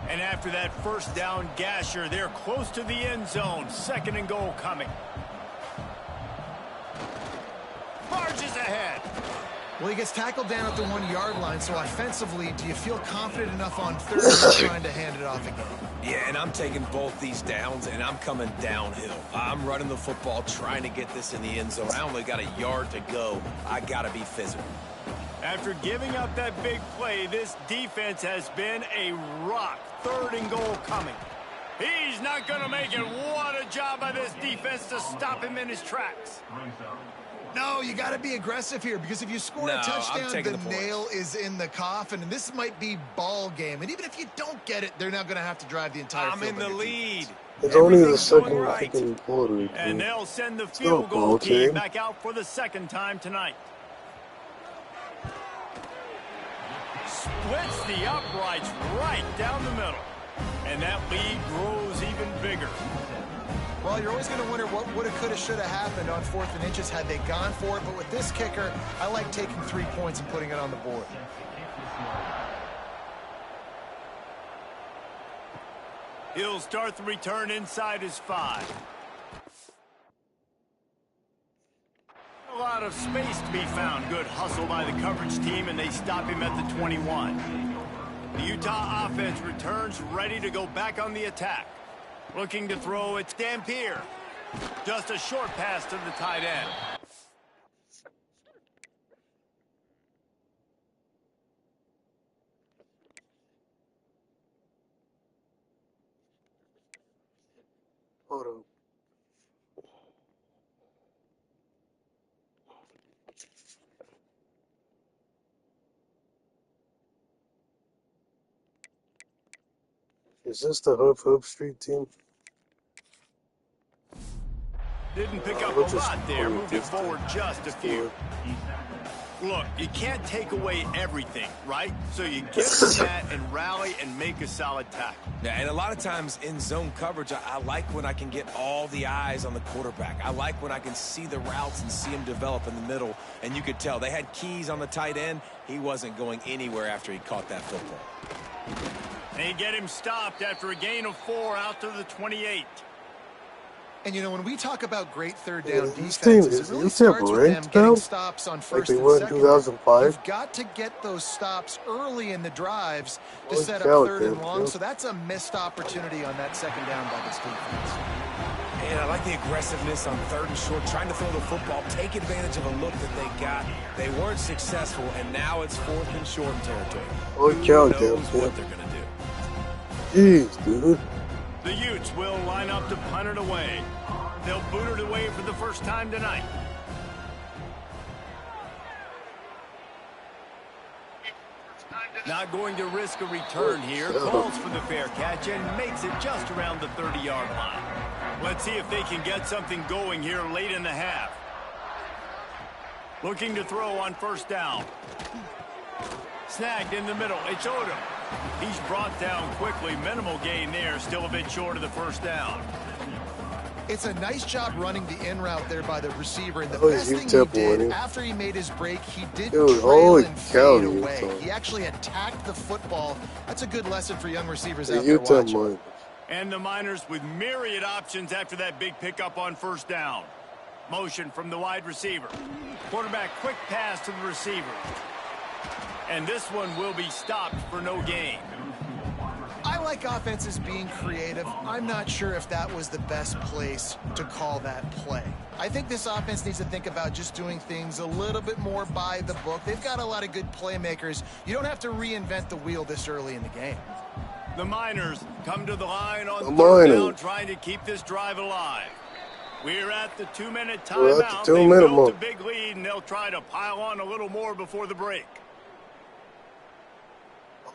And after that first down gasher, they're close to the end zone. 2nd and goal coming. Barges ahead. Well, he gets tackled down at the 1-yard line, so offensively, do you feel confident enough on 3rd trying to hand it off again? Yeah, and I'm taking both these downs, and I'm coming downhill. I'm running the football, trying to get this in the end zone. I only got a yard to go. I got to be physical. After giving up that big play, this defense has been a rock. 3rd and goal coming. He's not going to make it. What a job by this defense to stop him in his tracks. No, you got to be aggressive here, because if you score a touchdown, the nail is in the coffin, and this might be ball game. And even if you don't get it, they're now going to have to drive the entire field. I'm in the lead. It's only the second quarter. And they'll send the field goal team back out for the 2nd time tonight. Splits the uprights right down the middle. And that lead grows even bigger. Well, you're always going to wonder what woulda, coulda, shoulda happened on 4th and inches had they gone for it. But with this kicker, I like taking 3 points and putting it on the board. He'll start the return inside his 5. A lot of space to be found. Good hustle by the coverage team, and they stop him at the 21. The Utah offense returns ready to go back on the attack. Looking to throw, it's Dampier. Just a short pass to the tight end. Hold on. Is this the Hoop Street team? Didn't pick up We'll a just lot there, call it moving this forward team. just a few. Look, you can't take away everything, right? So you give them that and rally and make a solid tackle. Yeah, and a lot of times in zone coverage, I like when I can get all the eyes on the quarterback. I like when I can see the routes and see him develop in the middle. And you could tell they had keys on the tight end. He wasn't going anywhere after he caught that football. They get him stopped after a gain of 4 out to the 28. And, you know, when we talk about great third Yeah, down this team defenses, is it really Utep starts with them ranked getting now? stops on Like first they and were in second. 2005? You've got to get those stops early in the drives to Holy set cow, up third and damn, long, yeah. so that's a missed opportunity on that second down by this defense. And I like the aggressiveness on third and short, trying to throw the football, take advantage of a look that they got. They weren't successful, and now it's 4th and short territory. Holy Who cow, knows damn, what they're going to do? Jeez, dude. The Utes will line up to punt it away. They'll boot it away for the first time tonight. Not going to risk a return here. Calls for the fair catch and makes it just around the 30-yard line. Let's see if they can get something going here late in the half. Looking to throw on first down. Snagged in the middle. It's Odom. He's brought down quickly. Minimal gain there. Still a bit short of the first down. It's a nice job running the in route there by the receiver. And the Oh, best thing he Utep did winning. after he made his break, he did Dude, trail holy and cow, fade away. Utah. He actually attacked the football. That's a good lesson for young receivers The out there Utep watching. won. And the Miners with myriad options after that big pickup on first down. Motion from the wide receiver. Quarterback quick pass to the receiver. And this one will be stopped for no gain. I like offenses being creative. I'm not sure if that was the best place to call that play. I think this offense needs to think about just doing things a little bit more by the book. They've got a lot of good playmakers. You don't have to reinvent the wheel this early in the game. The Miners come to the line on The third down, Miners. trying to keep this drive alive. We're at the 2-minute We're at timeout. the They 2-minute built a mark. big lead, and they'll try to pile on a little more before the break.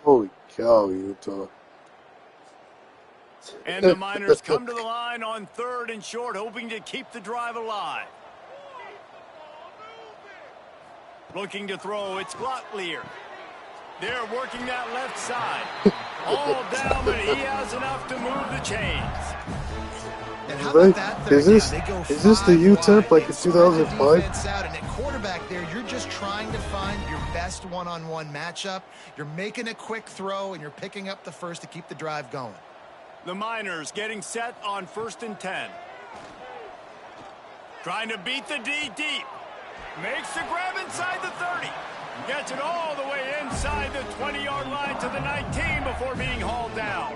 Holy cow, Utah. And the Miners come to the line on third and short, hoping to keep the drive alive. Looking to throw, it's Glotlier. They're working that left side. All down, but he has enough to move the chains. And how about that third Is this down? They go is this the 5 Utep wide. like They in spread the 2005? defense out, and at quarterback there, you're just trying to find your best one-on-one matchup. You're making a quick throw, and you're picking up the first to keep the drive going. The Miners getting set on 1st and 10. Trying to beat the D deep. Makes the grab inside the 30. Gets it all the way inside the 20-yard line to the 19 before being hauled down.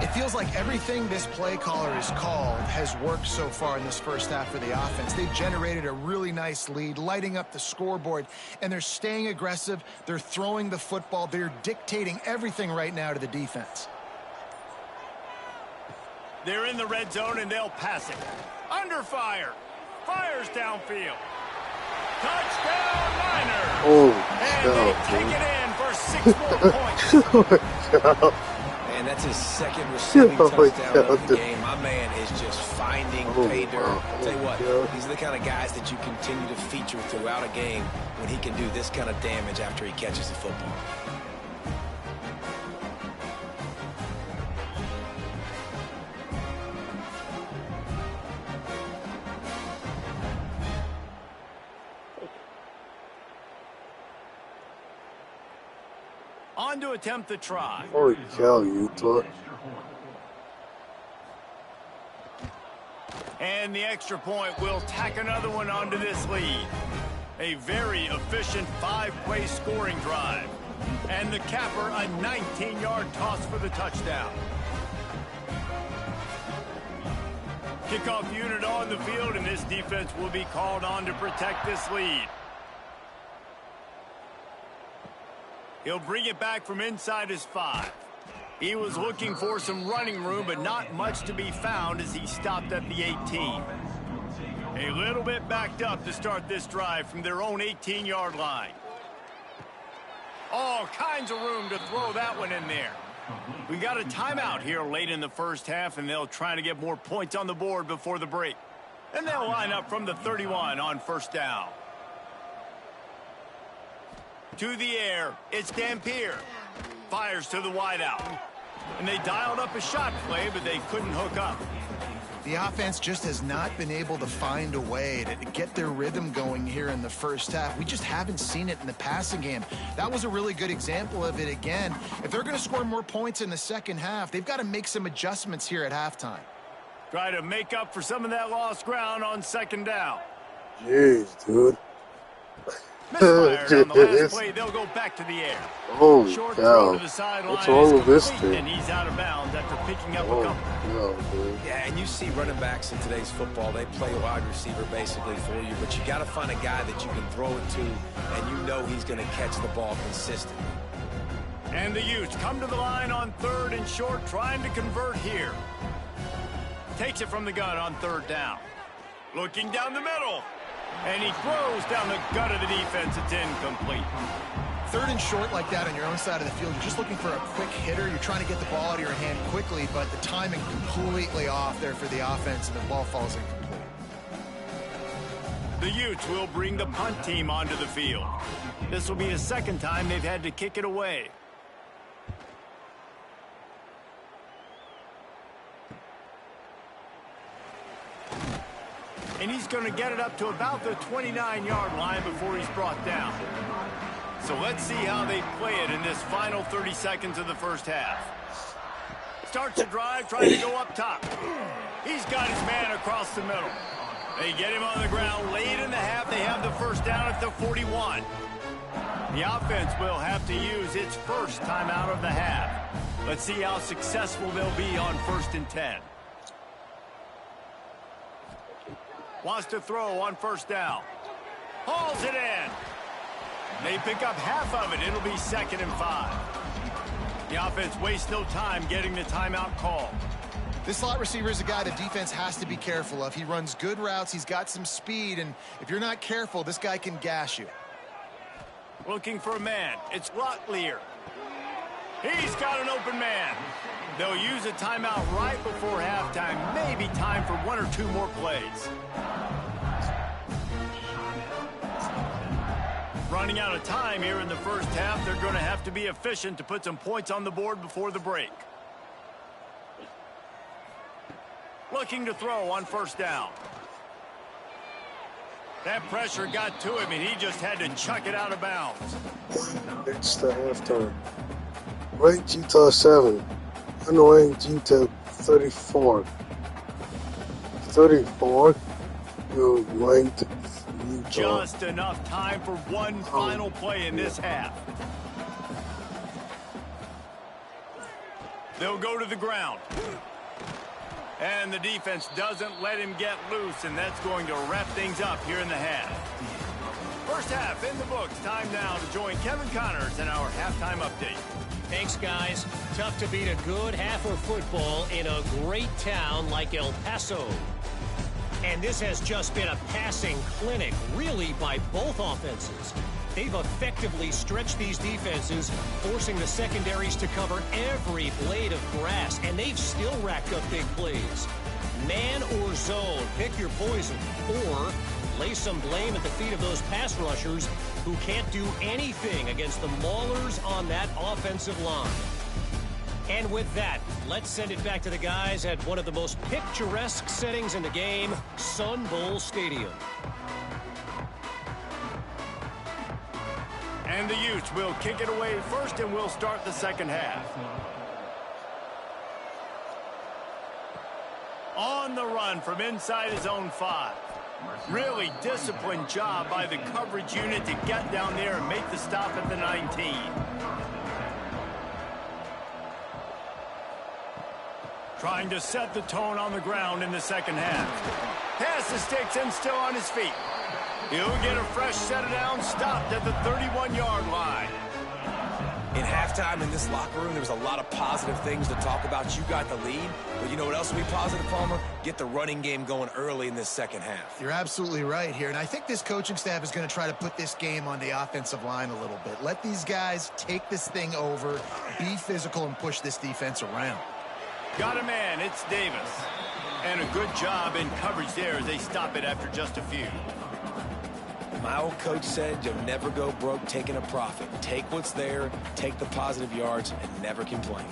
It feels like everything this play caller has called has worked so far in this first half for the offense. They've generated a really nice lead, lighting up the scoreboard, and they're staying aggressive. They're throwing the football. They're dictating everything right now to the defense. They're in the red zone, and they'll pass it. Under fire. Fires downfield. Touchdown, Miners. Holy And they cow, take dude. it in for 6 more points. Holy cow. And that's his second receiving Oh, touchdown yeah, of the dude. game. My man is just finding Oh, pay dirt. wow. I'll tell you what, Yeah. these are the kind of guys that you continue to feature throughout a game when he can do this kind of damage after he catches the football. On to attempt the try. Holy cow, Utah. And the extra point will tack another one onto this lead. A very efficient 5-play scoring drive. And the capper, a 19-yard toss for the touchdown. Kickoff unit on the field, and this defense will be called on to protect this lead. He'll bring it back from inside his 5. He was looking for some running room, but not much to be found as he stopped at the 18. A little bit backed up to start this drive from their own 18-yard line. All kinds of room to throw that one in there. We got a timeout here late in the first half, and they'll try to get more points on the board before the break. And they'll line up from the 31 on first down. To the air, it's Dampier. Fires to the wideout. And they dialed up a shot play, but they couldn't hook up. The offense just has not been able to find a way to get their rhythm going here in the first half. We just haven't seen it in the passing game. That was a really good example of it again. If they're going to score more points in the second half, they've got to make some adjustments here at halftime. Try to make up for some of that lost ground on second down. Jeez, dude. Misfired on the last play. They'll go back to the air. Holy Short cow. throw to the sideline. What's wrong with this complete, team? and he's out of bounds after picking up a Oh, couple. no, dude. Yeah, and you see running backs in today's football, they play a wide receiver basically for you, but you got to find a guy that you can throw it to, and you know he's going to catch the ball consistently. And the Utes come to the line on 3rd and short, trying to convert here. Takes it from the gun on 3rd down. Looking down the middle. And he throws down the gut of the defense. It's incomplete. 3rd and short like that on your own side of the field, you're just looking for a quick hitter. You're trying to get the ball out of your hand quickly, but the timing completely off there for the offense, and the ball falls incomplete. The Utes will bring the punt team onto the field. This will be the second time they've had to kick it away. And he's going to get it up to about the 29-yard line before he's brought down. So let's see how they play it in this final 30 seconds of the first half. Starts a drive, trying to go up top. He's got his man across the middle. They get him on the ground late in the half. They have the first down at the 41. The offense will have to use its first timeout of the half. Let's see how successful they'll be on 1st and 10. Wants to throw on 1st down. Hauls it in. They pick up half of it. It'll be 2nd and 5. The offense wastes no time getting the timeout call. This slot receiver is a guy the defense has to be careful of. He runs good routes. He's got some speed, and if you're not careful, this guy can gash you. Looking for a man. It's Locklear. He's got an open man. They'll use a timeout right before halftime. Maybe time for 1 or 2 more plays. Running out of time here in the first half. They're going to have to be efficient to put some points on the board before the break. Looking to throw on 1st down. That pressure got to him, and he just had to chuck it out of bounds. It's the halftime. Ranked Utah 7. Unranked Utep 34. 34? You ranked Utah. Just enough time for one final play in this half. They'll go to the ground. And the defense doesn't let him get loose, and that's going to wrap things up here in the half. First half in the books. Time now to join Kevin Connors in our halftime update. Thanks, guys. Tough to beat a good half of football in a great town like El Paso. And this has just been a passing clinic, really, by both offenses. They've effectively stretched these defenses, forcing the secondaries to cover every blade of grass, and they've still racked up big plays. Man or zone, pick your poison, or lay some blame at the feet of those pass rushers who can't do anything against the maulers on that offensive line. And with that, let's send it back to the guys at one of the most picturesque settings in the game, Sun Bowl Stadium. And the Utes will kick it away first, and we'll start the second half. On the run from inside his own 5. Really disciplined job by the coverage unit to get down there and make the stop at the 19. Trying to set the tone on the ground in the second half. Pass the sticks and still on his feet. He'll get a fresh set of downs stopped at the 31-yard line. In halftime in this locker room, there was a lot of positive things to talk about. You got the lead, but you know what else will be positive, Palmer? Get the running game going early in this second half. You're absolutely right here, and I think this coaching staff is going to try to put this game on the offensive line a little bit. Let these guys take this thing over, be physical, and push this defense around. Got a man, it's Davis. And a good job in coverage there as they stop it after just a few. My old coach said you'll never go broke taking a profit. Take what's there, take the positive yards, and never complain.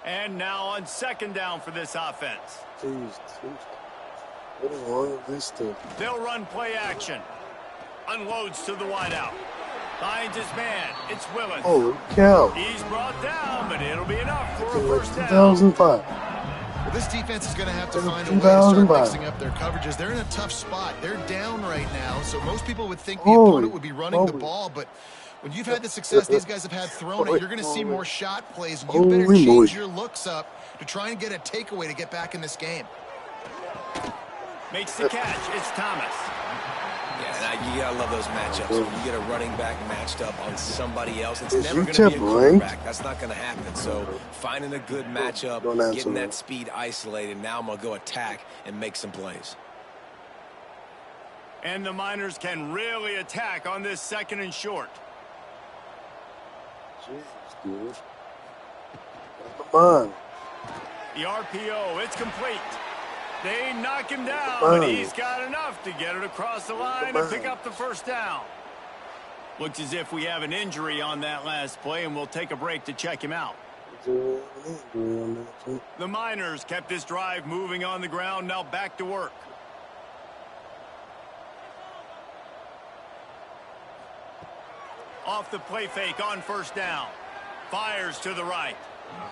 And now on second down for this offense. Jeez. What is wrong with this thing? They'll run play action. Unloads to the wideout. Finds his man. It's Willis. Holy cow. He's brought down, but it'll be enough for a Like first down. 2005. Well, this defense is going to have to find a way to start mixing up their coverages. They're in a tough spot. They're down right now, so most people would think the opponent would be running the ball, but when you've had the success these guys have had throwing it, you're going to see more shot plays. You better change your looks up to try and get a takeaway to get back in this game. Makes the catch. It's Thomas. Yeah, you gotta love those matchups. When you get a running back matched up on somebody else, it's Is never going Utep to be a quarterback. ranked? That's not going to happen. So finding a good matchup, getting that speed isolated. Now I'm going to go attack and make some plays. And the Miners can really attack on this second and short. Jeez, dude. Come on. The RPO, it's complete. They knock him down, but he's got enough to get it across the line and pick up the first down. Looks as if we have an injury on that last play, and we'll take a break to check him out. The Miners kept this drive moving on the ground, now back to work. Off the play fake on first down. Fires to the right.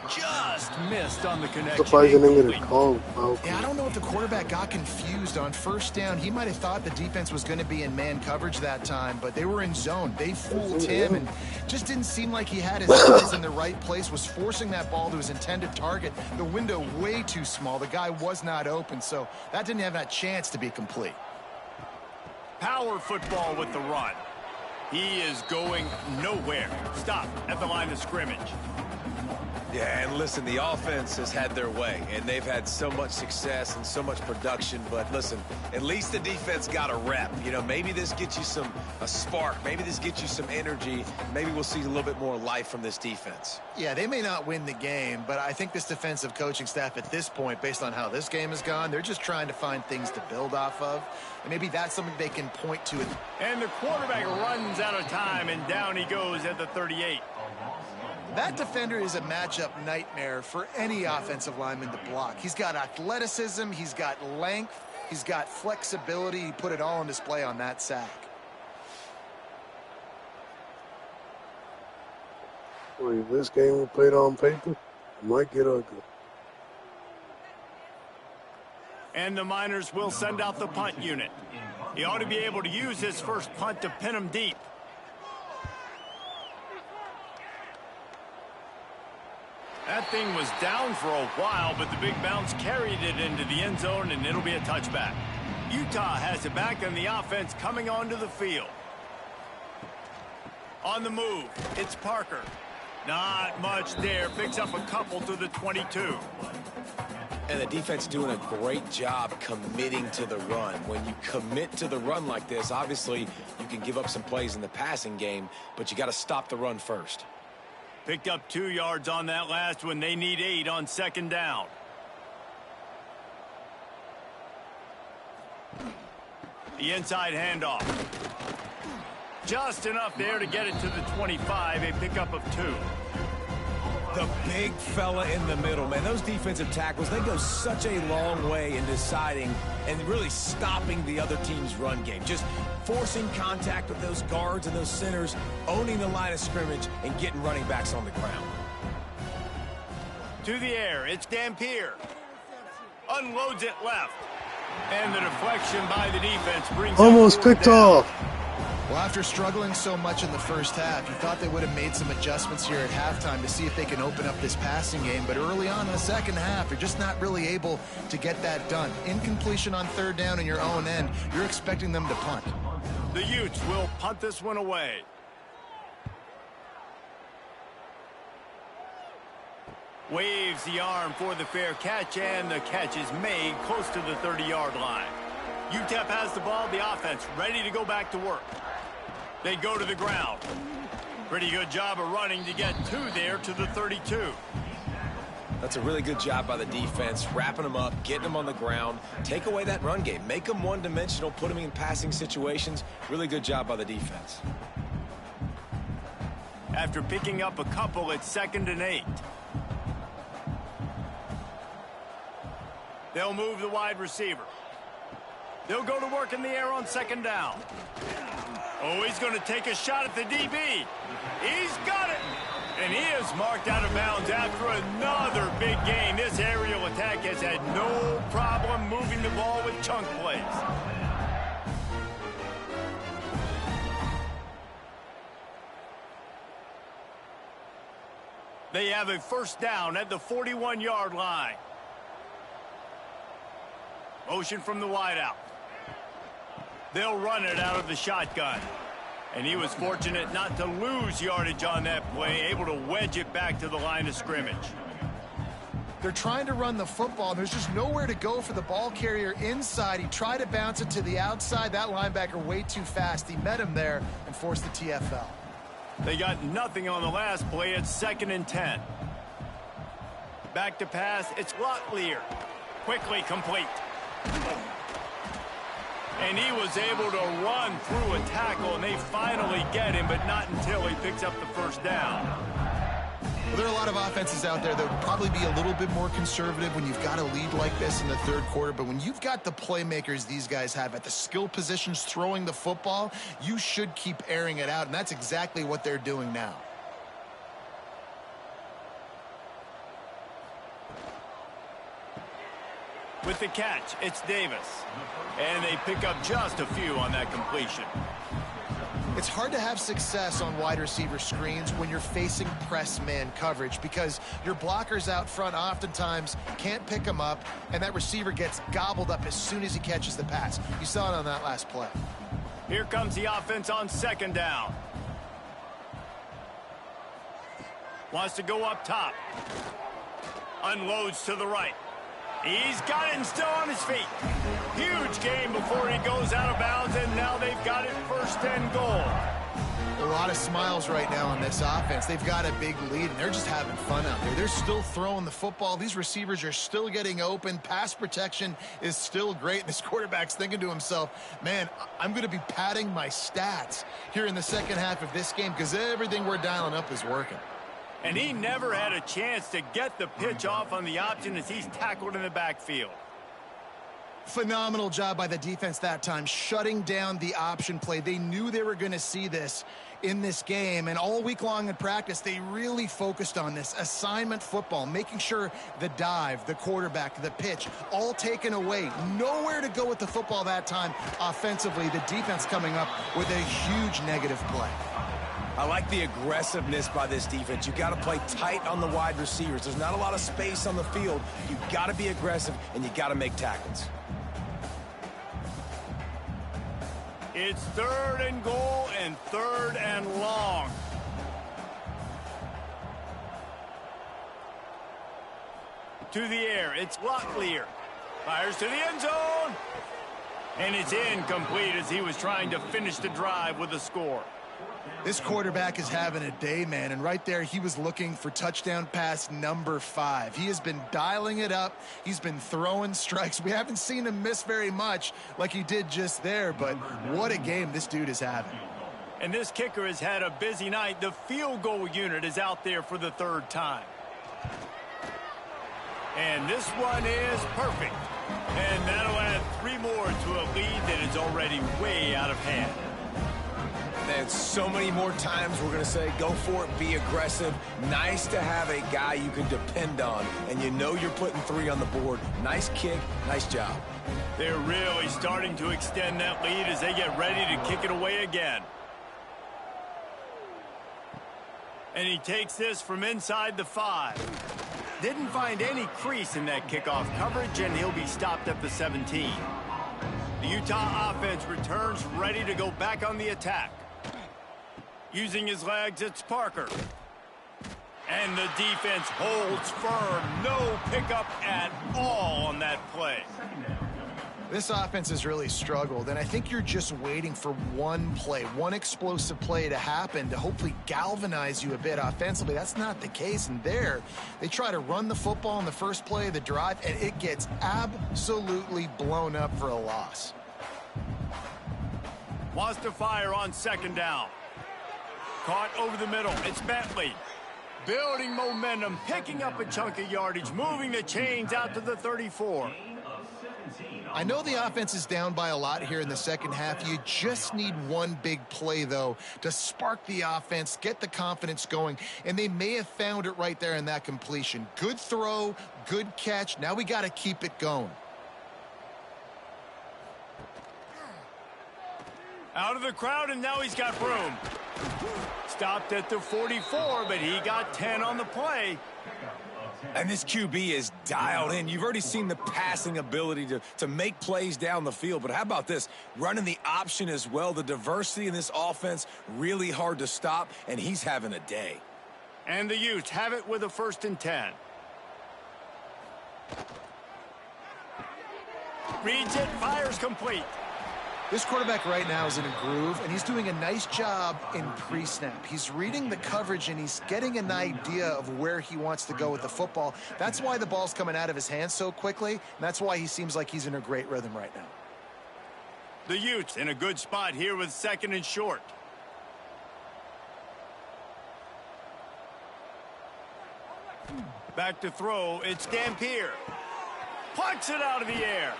Just missed on the connection. Surprising him get a call. Yeah, I don't know if the quarterback got confused on first down. He might have thought the defense was going to be in man coverage that time, but they were in zone. They fooled him and just didn't seem like he had his eyes in the right place, was forcing that ball to his intended target. The window way too small. The guy was not open, so that didn't have that chance to be complete. Power football with the run. He is going nowhere. Stop at the line of scrimmage. Yeah, and listen, the offense has had their way, and they've had so much success and so much production. But listen, at least the defense got a rep. You know, maybe this gets you a spark. Maybe this gets you some energy. Maybe we'll see a little bit more life from this defense. Yeah, they may not win the game, but I think this defensive coaching staff at this point, based on how this game has gone, they're just trying to find things to build off of. And maybe that's something they can point to. And the quarterback runs out of time, and down he goes at the 38. That defender is a matchup nightmare for any offensive lineman to block. He's got athleticism, he's got length, he's got flexibility. He put it all on display on that sack. Boy, if this game was played on paper, it might get ugly. And the Miners will send out the punt unit. He ought to be able to use his first punt to pin him deep. That thing was down for a while, but the big bounce carried it into the end zone, and it'll be a touchback. Utah has it back on the offense coming onto the field. On the move, it's Parker. Not much there. Picks up a couple to the 22. And the defense doing a great job committing to the run. When you commit to the run like this, obviously you can give up some plays in the passing game, but you got to stop the run first. Picked up 2 yards on that last one. They need 8 on second down. The inside handoff. Just enough there to get it to the 25. A pickup of 2. The big fella in the middle, man. Those defensive tackles, they go such a long way in deciding and really stopping the other team's run game. Just forcing contact with those guards and those centers, owning the line of scrimmage, and getting running backs on the ground. To the air, it's Dampier. Unloads it left. And the deflection by the defense brings Almost up picked down. off. Well, after struggling so much in the first half, you thought they would have made some adjustments here at halftime to see if they can open up this passing game. But early on in the second half, they're just not really able to get that done. Incompletion on third down in your own end, you're expecting them to punt. The Utes will punt this one away. Waves the arm for the fair catch, and the catch is made close to the 30-yard line. Utep has the ball, the offense ready to go back to work. They go to the ground. Pretty good job of running to get there to the 32. That's a really good job by the defense, wrapping them up, getting them on the ground, take away that run game, make them one-dimensional, put them in passing situations. Really good job by the defense. After picking up a couple, it's 2nd and 8. They'll move the wide receiver. They'll go to work in the air on 2nd down. Oh, he's going to take a shot at the DB. He's got it. And he is marked out of bounds after another big gain. This aerial attack has had no problem moving the ball with chunk plays. They have a 1st down at the 41-yard line. Motion from the wideout. They'll run it out of the shotgun. And he was fortunate not to lose yardage on that play, able to wedge it back to the line of scrimmage. They're trying to run the football, and there's just nowhere to go for the ball carrier inside. He tried to bounce it to the outside. That linebacker way too fast. He met him there and forced the TFL. They got nothing on the last play. It's 2nd and 10. Back to pass. It's Locklear. Quickly complete. And he was able to run through a tackle, and they finally get him, but not until he picks up the 1st down. Well, there are a lot of offenses out there that would probably be a little bit more conservative when you've got a lead like this in the 3rd quarter, but when you've got the playmakers these guys have at the skill positions throwing the football, you should keep airing it out, and that's exactly what they're doing now. With the catch, it's Davis. And they pick up just a few on that completion. It's hard to have success on wide receiver screens when you're facing press man coverage because your blockers out front oftentimes can't pick them up, and that receiver gets gobbled up as soon as he catches the pass. You saw it on that last play. Here comes the offense on 2nd down. Wants to go up top. Unloads to the right. He's got it and still on his feet. Huge gain before he goes out of bounds, and now they've got it 1st and goal. A lot of smiles right now on this offense. They've got a big lead, and they're just having fun out there. They're still throwing the football. These receivers are still getting open. Pass protection is still great. This quarterback's thinking to himself, man, I'm going to be padding my stats here in the second half of this game because everything we're dialing up is working. And he never had a chance to get the pitch off on the option as he's tackled in the backfield. Phenomenal job by the defense that time, shutting down the option play. They knew they were going to see this in this game, and all week long in practice, they really focused on this assignment football, making sure the dive, the quarterback, the pitch, all taken away. Nowhere to go with the football that time offensively. The defense coming up with a huge negative play. I like the aggressiveness by this defense. You got to play tight on the wide receivers. There's not a lot of space on the field. You got to be aggressive, and you got to make tackles. It's 3rd and goal and 3rd and long. To the air, it's Locklear. Fires to the end zone. And it's incomplete as he was trying to finish the drive with a score. This quarterback is having a day, man, and right there he was looking for touchdown pass number 5. He has been dialing it up. He's been throwing strikes. We haven't seen him miss very much like he did just there, but what a game this dude is having. And this kicker has had a busy night. The field goal unit is out there for the 3rd time. And this one is perfect. And that'll add 3 more to a lead that is already way out of hand. There's so many more times we're going to say, go for it, be aggressive. Nice to have a guy you can depend on, and you know you're putting 3 on the board. Nice kick, nice job. They're really starting to extend that lead as they get ready to kick it away again. And he takes this from inside the 5. Didn't find any crease in that kickoff coverage, and he'll be stopped at the 17. The Utah offense returns ready to go back on the attack. Using his legs, it's Parker. And the defense holds firm. No pickup at all on that play. This offense has really struggled, and I think you're just waiting for one play, one explosive play to happen to hopefully galvanize you a bit offensively. That's not the case, and there, they try to run the football in the first play of the drive, and it gets absolutely blown up for a loss. Wants to fire on second down. Caught over the middle. It's Bentley. Building momentum, picking up a chunk of yardage, moving the chains out to the 34. I know the offense is down by a lot here in the second half. You just need one big play, though, to spark the offense, get the confidence going, and they may have found it right there in that completion. Good throw, good catch. Now we got to keep it going. Out of the crowd, and now he's got room. Stopped at the 44, but he got 10 on the play. And this QB is dialed in. You've already seen the passing ability to make plays down the field. But how about this? Running the option as well. The diversity in this offense, really hard to stop, and he's having a day. And the Utes have it with a 1st and 10. Reads it, fires complete. This quarterback right now is in a groove, and he's doing a nice job in pre-snap. He's reading the coverage, and he's getting an idea of where he wants to go with the football. That's why the ball's coming out of his hands so quickly, and that's why he seems like he's in a great rhythm right now. The Utes in a good spot here with 2nd and short. Back to throw, it's Dampier. Plucks it out of the air.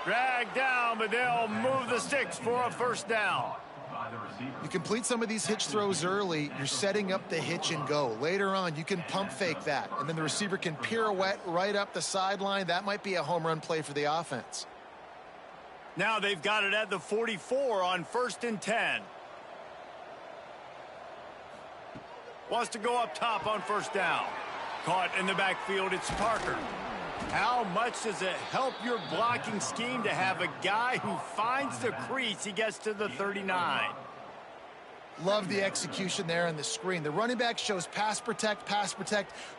Dragged down, but they'll move the sticks for a 1st down. You complete some of these hitch throws early, you're setting up the hitch and go. Later on, you can pump fake that, and then the receiver can pirouette right up the sideline. That might be a home run play for the offense. Now they've got it at the 44 on 1st and 10. Wants to go up top on 1st down. Caught in the backfield, it's Parker. How much does it help your blocking scheme to have a guy who finds the crease? He gets to the 39. Love the execution there on the screen. The running back shows pass protect,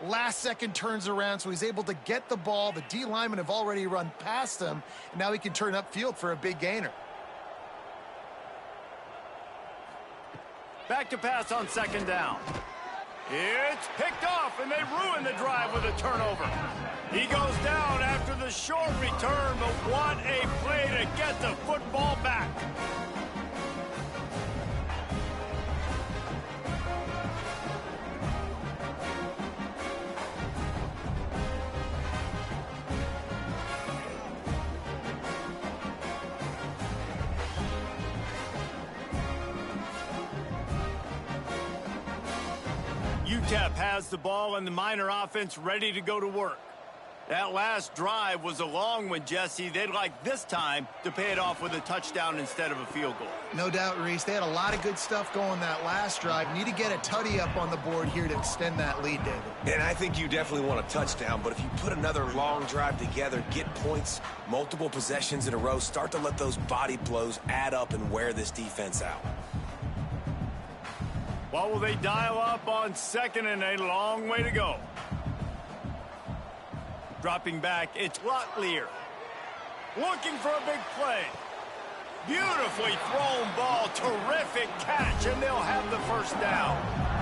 last second turns around, so he's able to get the ball. The D linemen have already run past him, and now he can turn upfield for a big gainer. Back to pass on 2nd down. It's picked off, and they ruin the drive with a turnover. He goes down after the short return, but what a play to get the football back. Utep has the ball and the Miner offense ready to go to work. That last drive was a long one, Jesse. They'd like this time to pay it off with a touchdown instead of a field goal. No doubt, Reese. They had a lot of good stuff going that last drive. Need to get a tutty up on the board here to extend that lead, David. And I think you definitely want a touchdown, but if you put another long drive together, get points, multiple possessions in a row, start to let those body blows add up and wear this defense out. What will they dial up on 2nd and a long way to go? Dropping back, it's Locklear. Looking for a big play. Beautifully thrown ball, terrific catch, and they'll have the 1st down.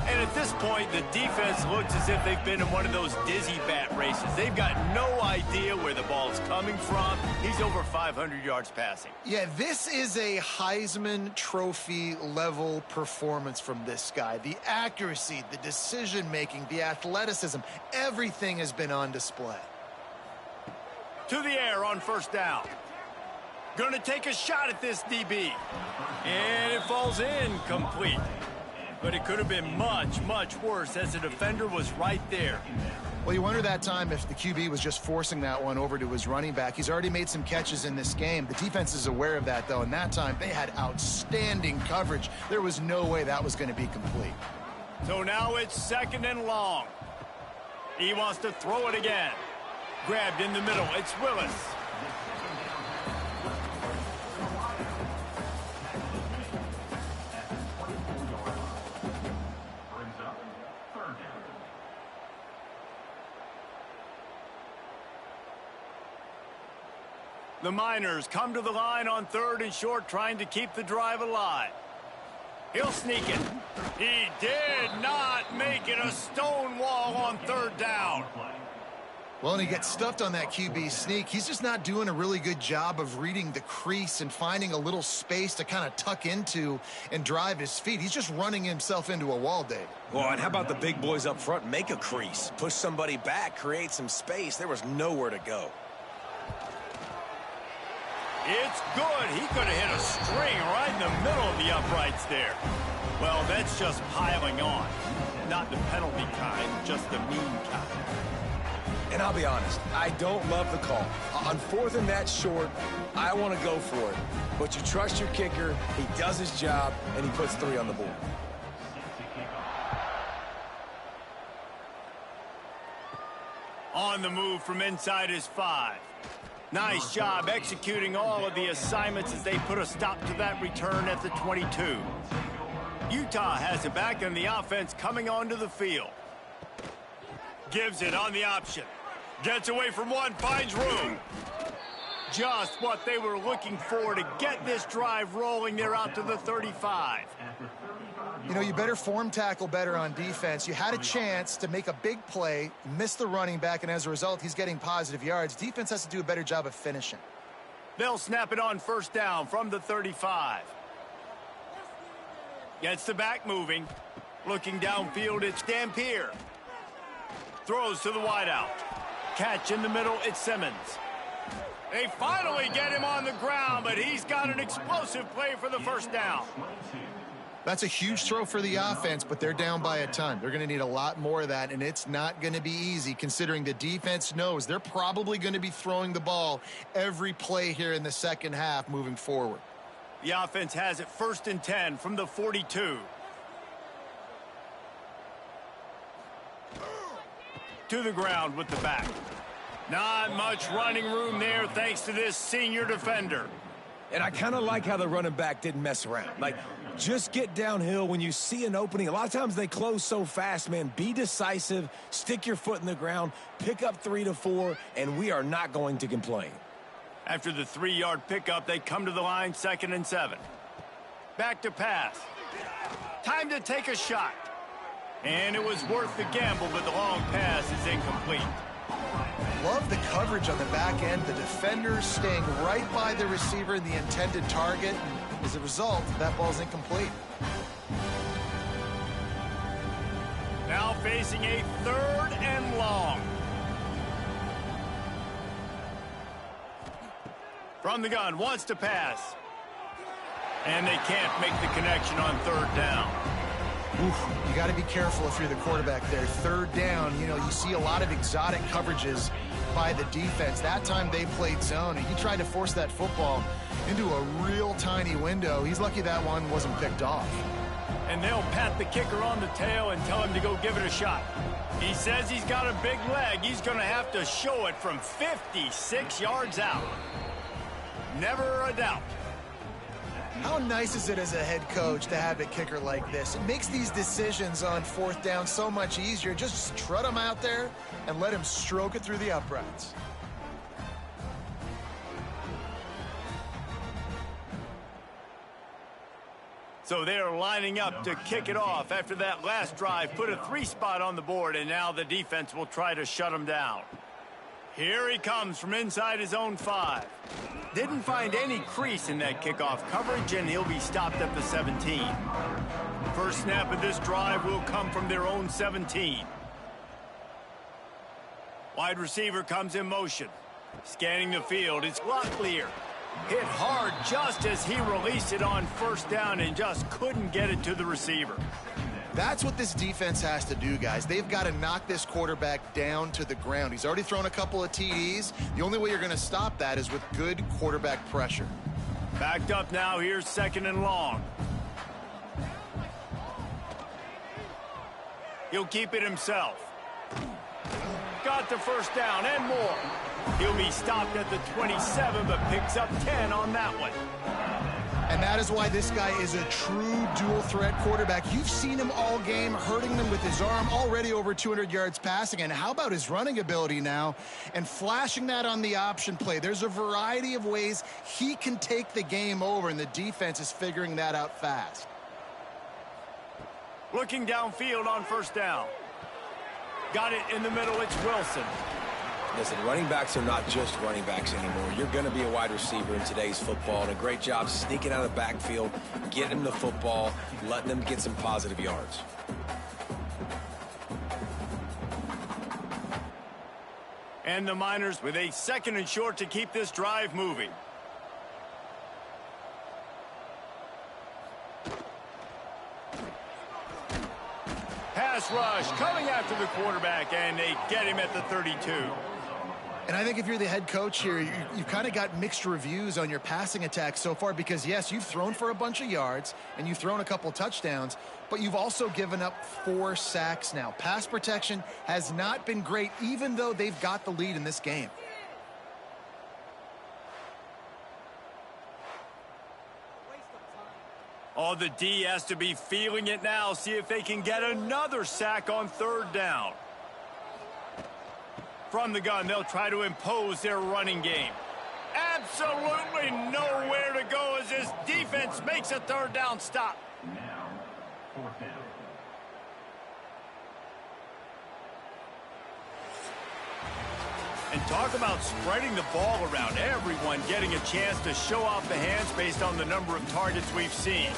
And at this point, the defense looks as if they've been in one of those dizzy bat races. They've got no idea where the ball's coming from. He's over 500 yards passing. Yeah, this is a Heisman Trophy level performance from this guy. The accuracy, the decision-making, the athleticism, everything has been on display. To the air on 1st down. Gonna take a shot at this DB. And it falls in complete. But it could have been much, much worse as the defender was right there. Well, you wonder that time if the QB was just forcing that one over to his running back. He's already made some catches in this game. The defense is aware of that, though, and that time they had outstanding coverage. There was no way that was going to be complete. So now it's 2nd and long. He wants to throw it again. Grabbed in the middle. It's Willis. The Miners come to the line on 3rd and short, trying to keep the drive alive. He'll sneak it. He did not make it a stone wall on 3rd down. Well, and he gets stuffed on that QB sneak. He's just not doing a really good job of reading the crease and finding a little space to kind of tuck into and drive his feet. He's just running himself into a wall, Dave. Well, and how about the big boys up front? Make a crease. Push somebody back. Create some space. There was nowhere to go. It's good. He could have hit a string right in the middle of the uprights there. Well, that's just piling on. Not the penalty kind, just the mean kind. And I'll be honest, I don't love the call. On 4th and that short, I want to go for it. But you trust your kicker, he does his job, and he puts 3 on the board. On the move from inside his 5. Nice job executing all of the assignments as they put a stop to that return at the 22. Utah has it back on the offense coming onto the field. Gives it on the option. Gets away from one, finds room. Just what they were looking for to get this drive rolling. They're out to the 35. You know, you better form tackle better on defense. You had a chance to make a big play, miss the running back, and as a result, he's getting positive yards. Defense has to do a better job of finishing. They'll snap it on 1st down from the 35. Gets the back moving. Looking downfield, it's Dampier. Throws to the wideout. Catch in the middle, it's Simmons. They finally get him on the ground, but he's got an explosive play for the 1st down. That's a huge throw for the offense, but they're down by a ton. They're going to need a lot more of that, and it's not going to be easy considering the defense knows they're probably going to be throwing the ball every play here in the second half moving forward. The offense has it 1st and 10 from the 42. To the ground with the back. Not much running room there thanks to this senior defender. And I kind of like how the running back didn't mess around. Like, just get downhill when you see an opening. A lot of times they close so fast, man. Be decisive, stick your foot in the ground, pick up 3 to 4, and we are not going to complain. After the 3-yard pickup, they come to the line 2nd and 7. Back to pass. Time to take a shot. And it was worth the gamble, but the long pass is incomplete. Love the coverage on the back end. The defenders staying right by the receiver in the intended target. And as a result, that ball's incomplete. Now facing a 3rd and long. From the gun, wants to pass. And they can't make the connection on 3rd down. Oof, you got to be careful if you're the quarterback there. 3rd down, you know, you see a lot of exotic coverages by the defense. That time they played zone, and he tried to force that football into a real tiny window. He's lucky that one wasn't picked off. And they'll pat the kicker on the tail and tell him to go give it a shot. He says he's got a big leg. He's going to have to show it from 56 yards out. Never a doubt. How nice is it as a head coach to have a kicker like this? It makes these decisions on 4th down so much easier. Just trot him out there and let him stroke it through the uprights. So they're lining up to kick it off after that last drive. Put a 3-spot on the board, and now the defense will try to shut him down. Here he comes from inside his own 5. Didn't find any crease in that kickoff coverage, and he'll be stopped at the 17. First snap of this drive will come from their own 17. Wide receiver comes in motion. Scanning the field, it's Locklear. Hit hard just as he released it on first down and just couldn't get it to the receiver. That's what this defense has to do, guys. They've got to knock this quarterback down to the ground. He's already thrown a couple of TDs. The only way you're going to stop that is with good quarterback pressure. Backed up now. Here's 2nd and long. He'll keep it himself. Got the first down and more. He'll be stopped at the 27, but picks up 10 on that one. And that is why this guy is a true dual-threat quarterback. You've seen him all game, hurting them with his arm, already over 200 yards passing. And how about his running ability now? And flashing that on the option play. There's a variety of ways he can take the game over, and the defense is figuring that out fast. Looking downfield on first down. Got it in the middle. It's Wilson. Listen, running backs are not just running backs anymore. You're going to be a wide receiver in today's football, and a great job sneaking out of the backfield, getting them the football, letting them get some positive yards. And the Miners with a 2nd and short to keep this drive moving. Pass rush coming after the quarterback, and they get him at the 32. And I think if you're the head coach here, you've kind of got mixed reviews on your passing attack so far because, yes, you've thrown for a bunch of yards and you've thrown a couple touchdowns, but you've also given up 4 sacks now. Pass protection has not been great, even though they've got the lead in this game. Oh, the D has to be feeling it now. See if they can get another sack on 3rd down. From the gun, they'll try to impose their running game. Absolutely nowhere to go as this defense makes a 3rd down stop. Now, 4th down. And talk about spreading the ball around. Everyone getting a chance to show off the hands based on the number of targets we've seen.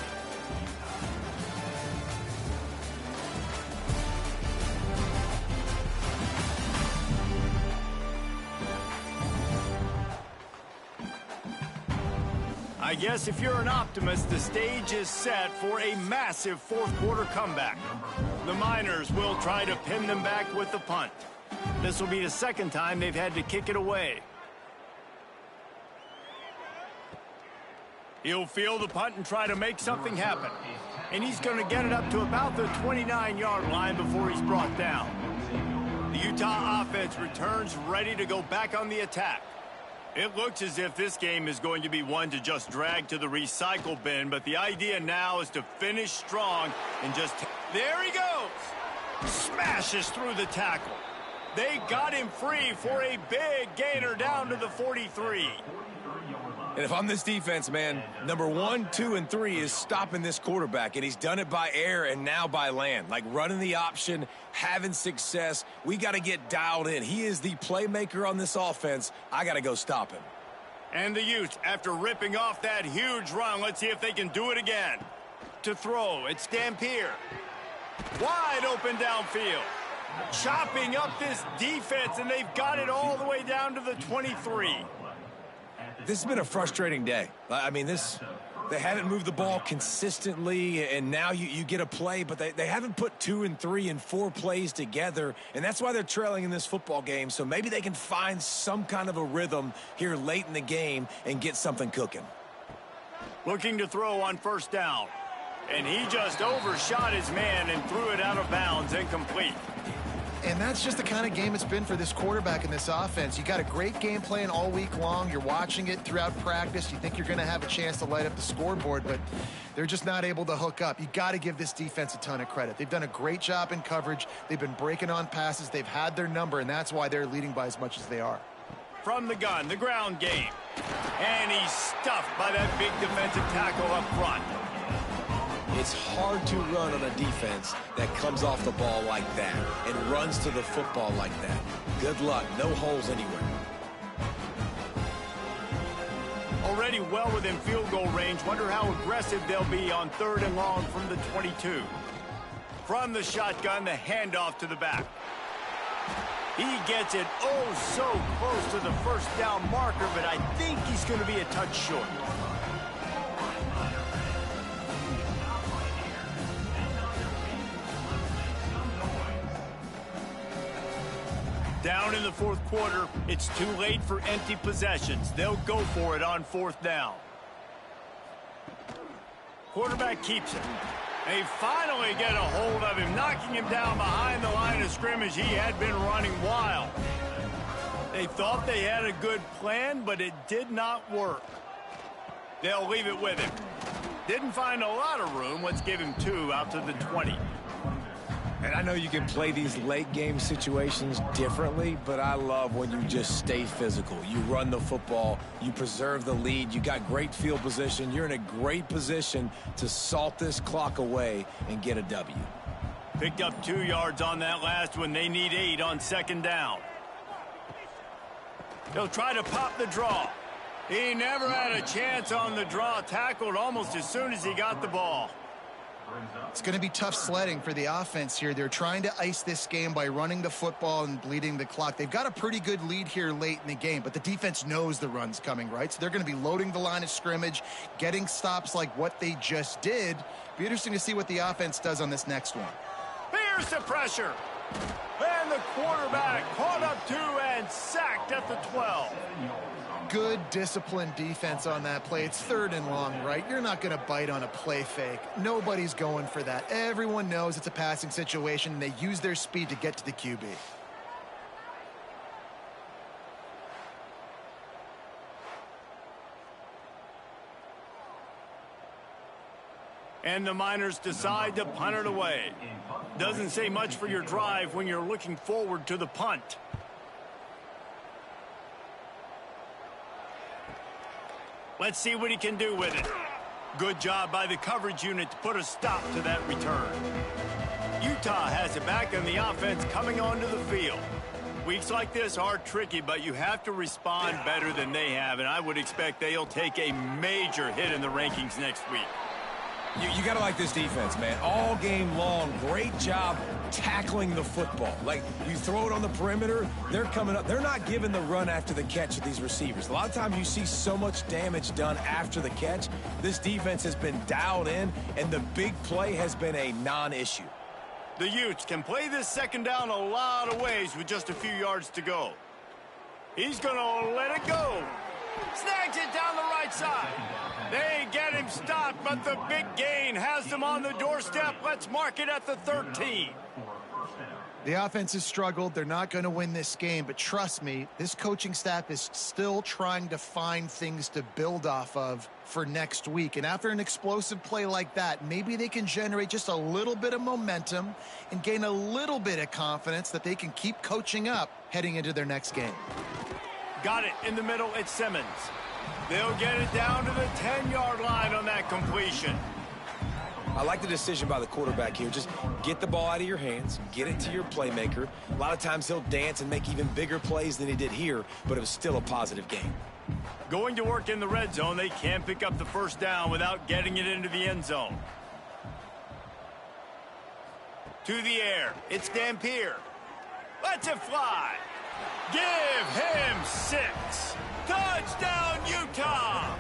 I guess if you're an optimist, the stage is set for a massive 4th quarter comeback. The Miners will try to pin them back with the punt. This will be the 2nd time they've had to kick it away. He'll field the punt and try to make something happen. And he's going to get it up to about the 29-yard line before he's brought down. The Utah offense returns ready to go back on the attack. It looks as if this game is going to be one to just drag to the recycle bin, but the idea now is to finish strong and just... There he goes! Smashes through the tackle. They got him free for a big gainer down to the 43. And if I'm this defense, man, number 1, 2, and 3 is stopping this quarterback, and he's done it by air and now by land. Like running the option, having success. We got to get dialed in. He is the playmaker on this offense. I got to go stop him. And the Utes, after ripping off that huge run, let's see if they can do it again. To throw, it's Dampier. Wide open downfield. Chopping up this defense, and they've got it all the way down to the 23. This has been a frustrating day. I mean, they haven't moved the ball consistently, and now you get a play, but they haven't put 2 and 3 and 4 plays together, and that's why they're trailing in this football game. So maybe they can find some kind of a rhythm here late in the game and get something cooking. Looking to throw on first down, and he just overshot his man and threw it out of bounds, incomplete. And that's just the kind of game it's been for this quarterback in this offense. You got a great game plan all week long. You're watching it throughout practice. You think you're going to have a chance to light up the scoreboard, but they're just not able to hook up. You got to give this defense a ton of credit. They've done a great job in coverage. They've been breaking on passes. They've had their number, and that's why they're leading by as much as they are. From the gun, the ground game. And he's stuffed by that big defensive tackle up front. It's hard to run on a defense that comes off the ball like that and runs to the football like that. Good luck. No holes anywhere. Already well within field goal range. Wonder how aggressive they'll be on 3rd and long from the 22. From the shotgun, the handoff to the back. He gets it oh so close to the first down marker, but I think he's going to be a touch short. Down in the fourth quarter, it's too late for empty possessions. They'll go for it on fourth down. Quarterback keeps it. They finally get a hold of him, knocking him down behind the line of scrimmage. He had been running wild. They thought they had a good plan, but it did not work. They'll leave it with him. Didn't find a lot of room. Let's give him 2 out to the 20. And I know you can play these late game situations differently, but I love when you just stay physical. You run the football, you preserve the lead, you got great field position, you're in a great position to salt this clock away and get a W. Picked up 2 yards on that last one. They need 8 on second down. He'll try to pop the draw. He never had a chance on the draw. Tackled almost as soon as he got the ball. It's going to be tough sledding for the offense here. They're trying to ice this game by running the football and bleeding the clock. They've got a pretty good lead here late in the game, but the defense knows the run's coming, right? So they're going to be loading the line of scrimmage, getting stops like what they just did. Be interesting to see what the offense does on this next one. Here's the pressure. And the quarterback caught up 2 and sacked at the 12. Good disciplined defense on that play. It's 3rd and long, right? You're not going to bite on a play fake. Nobody's going for that. Everyone knows it's a passing situation, and they use their speed to get to the QB. And the Miners decide to punt it away. Doesn't say much for your drive when you're looking forward to the punt. Let's see what he can do with it. Good job by the coverage unit to put a stop to that return. Utah has it back on the offense coming onto the field. Weeks like this are tricky, but you have to respond better than they have, and I would expect they'll take a major hit in the rankings next week. You got to like this defense, man. All game long, great job tackling the football. Like, you throw it on the perimeter, they're coming up. They're not giving the run after the catch to these receivers. A lot of times you see so much damage done after the catch. This defense has been dialed in, and the big play has been a non-issue. The Utes can play this second down a lot of ways with just a few yards to go. He's going to let it go. Snags it down the right side. They get him stopped, but the big gain has them on the doorstep. Let's mark it at the 13. The offense has struggled. They're not going to win this game, but trust me, this coaching staff is still trying to find things to build off of for next week. And after an explosive play like that, maybe they can generate just a little bit of momentum and gain a little bit of confidence that they can keep coaching up heading into their next game. Got it in the middle. It's Simmons. They'll get it down to the 10-yard line on that completion. I like the decision by the quarterback here. Just get the ball out of your hands, get it to your playmaker. A lot of times he'll dance and make even bigger plays than he did here, but it was still a positive game. Going to work in the red zone, they can't pick up the first down without getting it into the end zone. To the air. It's Dampier. Lets it fly. Give him 6. Touchdown, Utah!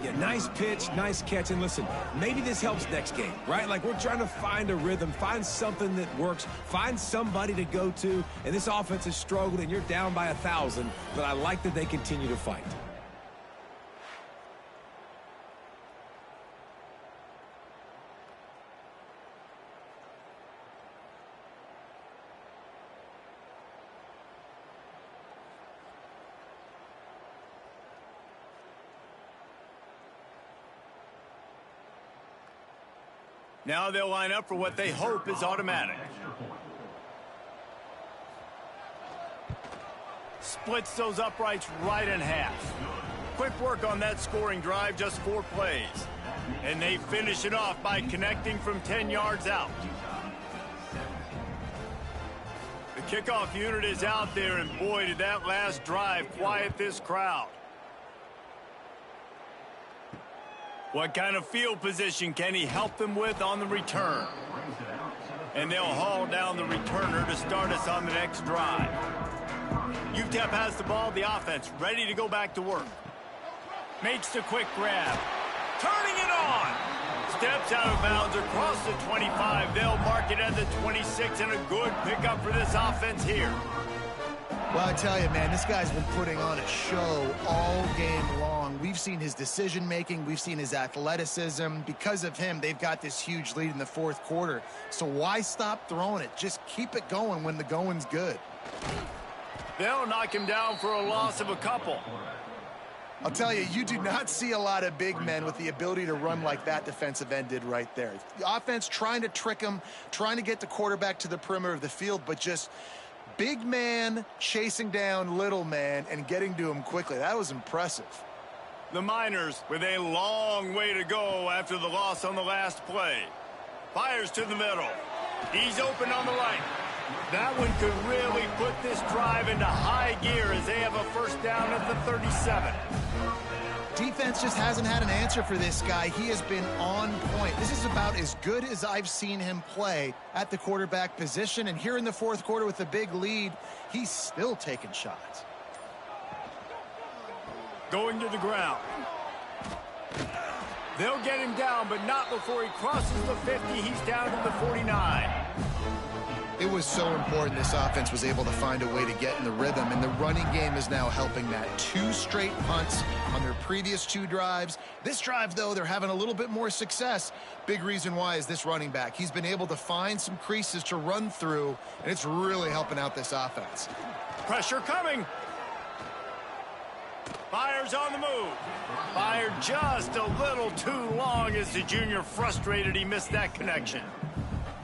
Yeah, nice pitch, nice catch. And listen, maybe this helps next game, right? Like, we're trying to find a rhythm, find something that works, find somebody to go to. And this offense has struggled, and you're down by 1,000. But I like that they continue to fight. Now they'll line up for what they hope is automatic. Splits those uprights right in half. Quick work on that scoring drive, just 4 plays. And they finish it off by connecting from 10 yards out. The kickoff unit is out there, and boy, did that last drive quiet this crowd. What kind of field position can he help them with on the return? And they'll haul down the returner to start us on the next drive. Utep has the ball, the offense ready to go back to work. Makes the quick grab. Turning it on. Steps out of bounds across the 25. They'll mark it at the 26, and a good pickup for this offense here. Well, I tell you, man, this guy's been putting on a show all game long. We've seen his decision-making. We've seen his athleticism. Because of him, they've got this huge lead in the fourth quarter. So why stop throwing it? Just keep it going when the going's good. They'll knock him down for a loss of a couple. I'll tell you, you do not see a lot of big men with the ability to run like that defensive end did right there. The offense trying to trick him, trying to get the quarterback to the perimeter of the field, but just big man chasing down little man and getting to him quickly. That was impressive. The Miners with a long way to go after the loss on the last play. Fires to the middle. He's open on the right. That one could really put this drive into high gear as they have a first down at the 37. Defense just hasn't had an answer for this guy. He has been on point. This is about as good as I've seen him play at the quarterback position. And here in the fourth quarter with a big lead, he's still taking shots. Going to the ground. They'll get him down, but not before he crosses the 50. He's down to the 49. It was so important this offense was able to find a way to get in the rhythm, and the running game is now helping that. 2 straight punts on their previous 2 drives. This drive, though, they're having a little bit more success. Big reason why is this running back. He's been able to find some creases to run through, and it's really helping out this offense. Pressure coming. Fires on the move. Fired just a little too long as the junior frustrated he missed that connection.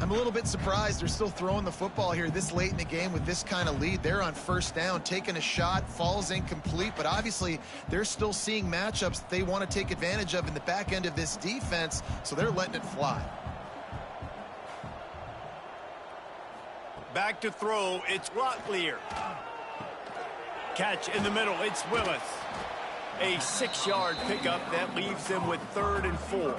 I'm a little bit surprised they're still throwing the football here this late in the game with this kind of lead. They're on first down, taking a shot, falls incomplete, but obviously they're still seeing matchups that they want to take advantage of in the back end of this defense, so they're letting it fly. Back to throw, it's Rotlier. Catch in the middle, it's Willis. A 6-yard pickup that leaves them with 3rd and 4.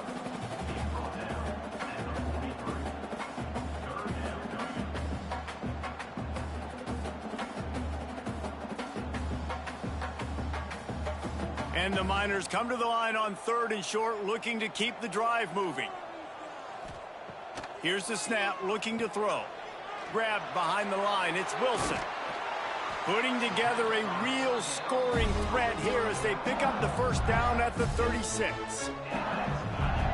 And the Miners come to the line on 3rd and short, looking to keep the drive moving. Here's the snap, looking to throw. Grabbed behind the line, it's Wilson. Putting together a real scoring threat here as they pick up the first down at the 36.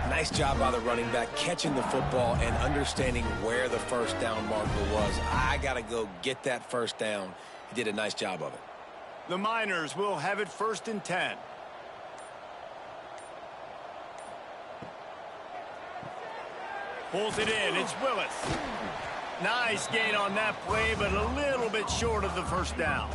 Nice job by the running back catching the football and understanding where the first down marker was. I got to go get that first down. He did a nice job of it. The Miners will have it 1st and 10. Pulls it in. It's Willis. Nice gain on that play, but a little bit short of the first down.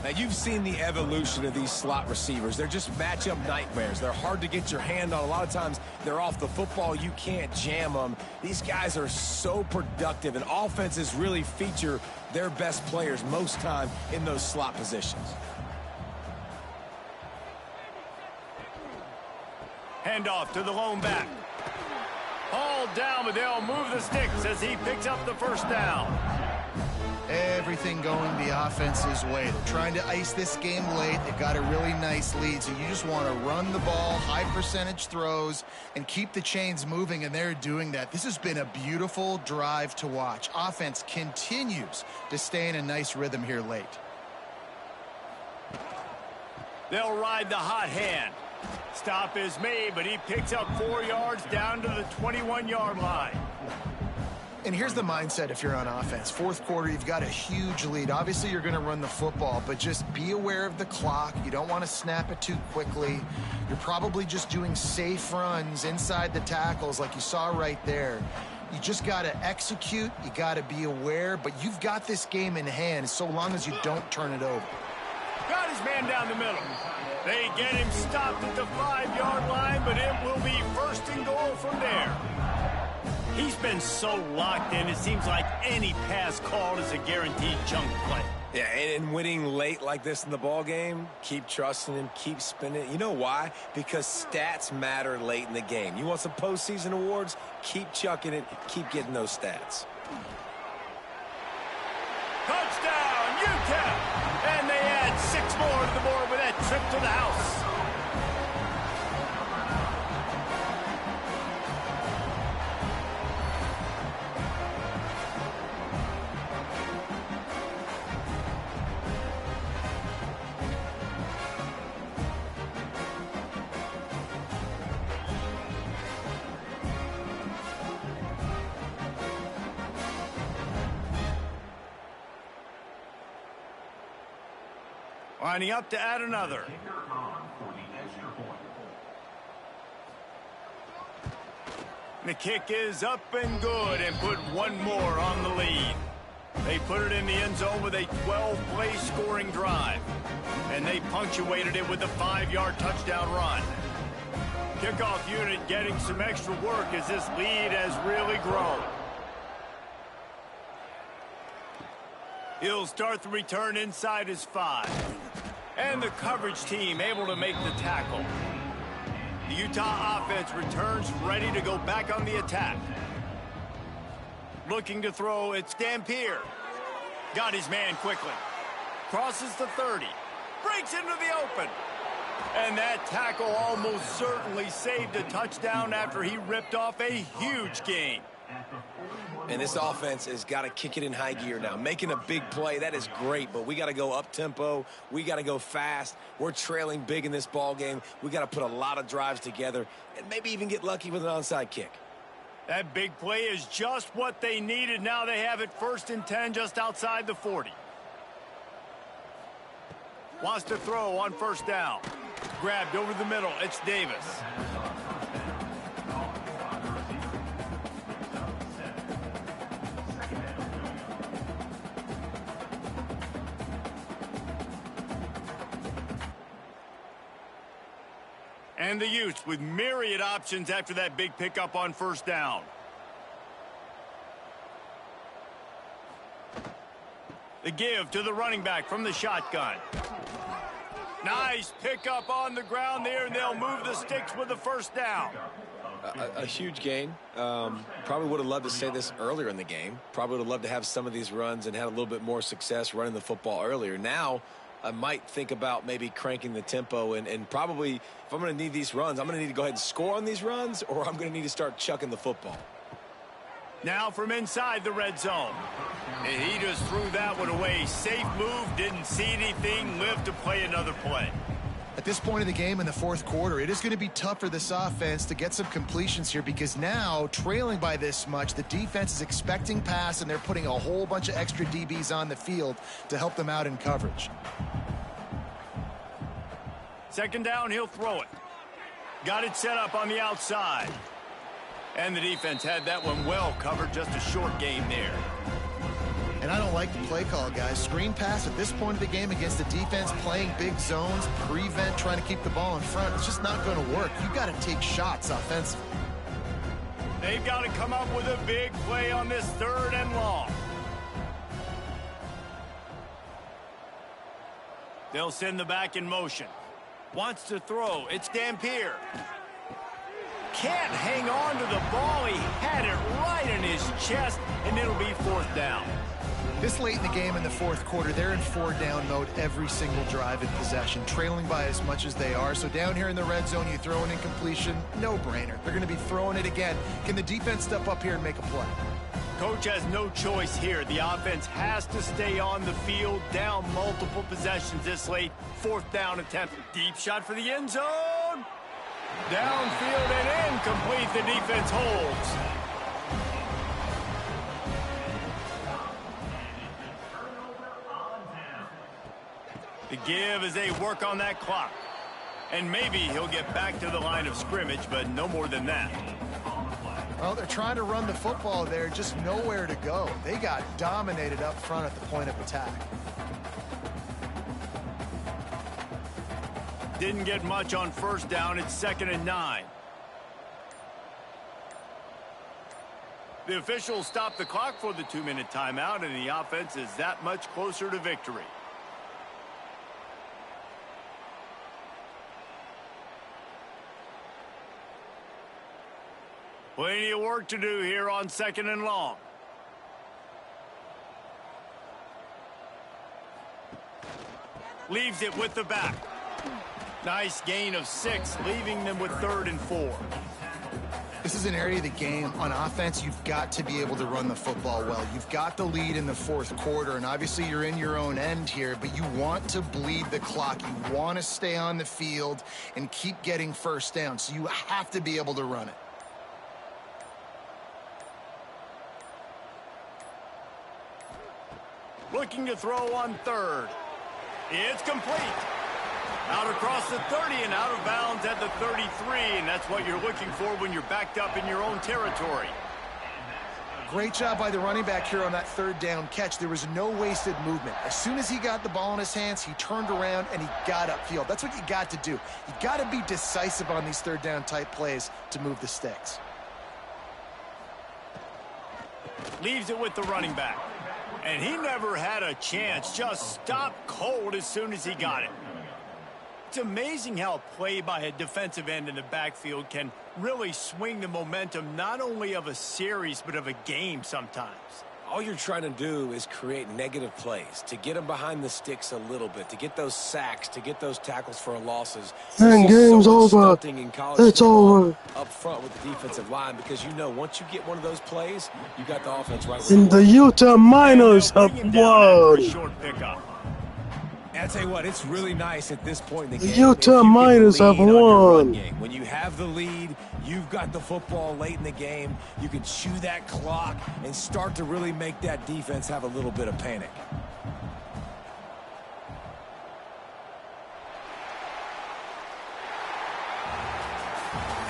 Now, you've seen the evolution of these slot receivers. They're just matchup nightmares. They're hard to get your hand on. A lot of times, they're off the football. You can't jam them. These guys are so productive, and offenses really feature their best players most time in those slot positions. Handoff to the lone back. Hauled down, but they'll move the sticks as he picks up the first down. Everything going the offense's way. They're trying to ice this game late. They've got a really nice lead, so you just want to run the ball, high percentage throws, and keep the chains moving, and they're doing that. This has been a beautiful drive to watch. Offense continues to stay in a nice rhythm here late. They'll ride the hot hand. Stop is made, but he picks up 4 yards down to the 21-yard line. And here's the mindset if you're on offense. Fourth quarter, you've got a huge lead. Obviously, you're going to run the football, but just be aware of the clock. You don't want to snap it too quickly. You're probably just doing safe runs inside the tackles like you saw right there. You just got to execute. You got to be aware, but you've got this game in hand so long as you don't turn it over. Got his man down the middle. They get him stopped at the 5-yard line, but it will be 1st and goal from there. He's been so locked in, it seems like any pass called is a guaranteed chunk play. Yeah, and winning late like this in the ball game, keep trusting him, keep spinning. You know why? Because stats matter late in the game. You want some postseason awards? Keep chucking it, keep getting those stats. Touchdown, Utep! And they add 6 more to the board with that trip to the house. Lining up to add another. The kick is up and good and put one more on the lead. They put it in the end zone with a 12-play scoring drive. And they punctuated it with a 5-yard touchdown run. Kickoff unit getting some extra work as this lead has really grown. He'll start the return inside his 5. And the coverage team able to make the tackle. The Utah offense returns ready to go back on the attack. Looking to throw, it's Dampier. Got his man quickly. Crosses the 30. Breaks into the open. And that tackle almost certainly saved a touchdown after he ripped off a huge gain. And this offense has got to kick it in high gear now. Making a big play, that is great, but we got to go up-tempo. We got to go fast. We're trailing big in this ball game. We got to put a lot of drives together and maybe even get lucky with an onside kick. That big play is just what they needed. Now they have it 1st and 10 just outside the 40. Wants to throw on 1st down. Grabbed over the middle. It's Davis. And the Utes with myriad options after that big pickup on 1st down. The give to the running back from the shotgun. Nice pickup on the ground there, and they'll move the sticks with the 1st down. A huge gain. Probably would have loved to say this earlier in the game. Probably would have loved to have some of these runs and had a little bit more success running the football earlier. Now, I might think about maybe cranking the tempo and probably if I'm going to need these runs, I'm going to need to go ahead and score on these runs, or I'm going to need to start chucking the football. Now from inside the red zone. And he just threw that one away. Safe move, didn't see anything, lived to play another play. At this point of the game in the 4th quarter, it is going to be tough for this offense to get some completions here because now, trailing by this much, the defense is expecting pass and they're putting a whole bunch of extra DBs on the field to help them out in coverage. 2nd down, he'll throw it. Got it set up on the outside. And the defense had that one well covered, just a short game there. And I don't like the play call, guys. Screen pass at this point of the game against the defense playing big zones, prevent, trying to keep the ball in front. It's just not going to work. You've got to take shots offensively. They've got to come up with a big play on this 3rd and long. They'll send the back in motion. Wants to throw. It's Dampier. Can't hang on to the ball. He had it right in his chest, and it'll be 4th down. This late in the game in the 4th quarter, they're in 4-down mode every single drive in possession, trailing by as much as they are. So down here in the red zone, you throw an incompletion, no-brainer. They're going to be throwing it again. Can the defense step up here and make a play? Coach has no choice here. The offense has to stay on the field, down multiple possessions this late. 4th down attempt. Deep shot for the end zone. Downfield and incomplete. The defense holds. The give as they work on that clock. And maybe he'll get back to the line of scrimmage, but no more than that. Well, they're trying to run the football there, just nowhere to go. They got dominated up front at the point of attack. Didn't get much on 1st down. It's 2nd and 9. The officials stopped the clock for the 2-minute timeout, and the offense is that much closer to victory. Plenty of work to do here on 2nd and long. Leaves it with the back. Nice gain of 6, leaving them with 3rd and 4. This is an area of the game on offense you've got to be able to run the football well. You've got the lead in the 4th quarter, and obviously you're in your own end here, but you want to bleed the clock. You want to stay on the field and keep getting first down, so you have to be able to run it. Looking to throw on 3rd. It's complete. Out across the 30 and out of bounds at the 33, and that's what you're looking for when you're backed up in your own territory. Great job by the running back here on that 3rd down catch. There was no wasted movement. As soon as he got the ball in his hands, he turned around and he got upfield. That's what you got to do. You got to be decisive on these 3rd down type plays to move the sticks. Leaves it with the running back. And he never had a chance, just stopped cold as soon as he got it. It's amazing how a play by a defensive end in the backfield can really swing the momentum not only of a series but of a game sometimes. All you're trying to do is create negative plays, to get them behind the sticks a little bit, to get those sacks, to get those tackles for losses. And game's over. It's over. Up front with the defensive line, because you know once you get one of those plays, you got the offense right. And the Utah Miners have won. Short pickup. And I tell you what, it's really nice at this point in the The game. Utah Miners have won. When you have the lead, you've got the football late in the game. You can chew that clock and start to really make that defense have a little bit of panic.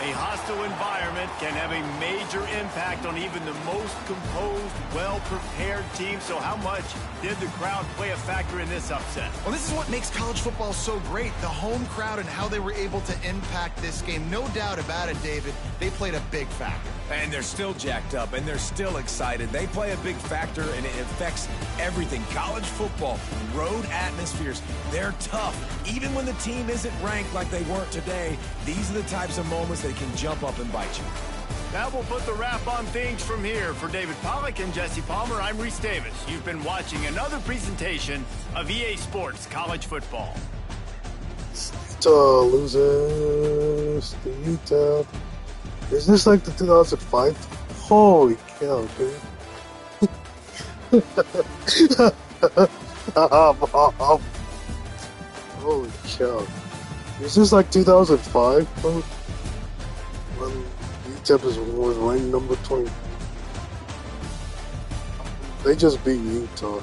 A hostile environment can have a major impact on even the most composed, well-prepared team. So how much did the crowd play a factor in this upset? Well, this is what makes college football so great, the home crowd and how they were able to impact this game. No doubt about it, David. They played a big factor. And they're still jacked up, and they're still excited. They play a big factor, and it affects everything. College football, road atmospheres, they're tough. Even when the team isn't ranked like they weren't today, these are the types of moments that can jump up and bite you. That will put the wrap on things from here. For David Pollack and Jesse Palmer, I'm Reese Davis. You've been watching another presentation of EA Sports College Football. Utah loses to Utah. Is this like the 2005? Holy cow, dude. Holy cow. Is this like 2005? When Utep was ranked number 20. They just beat Utah.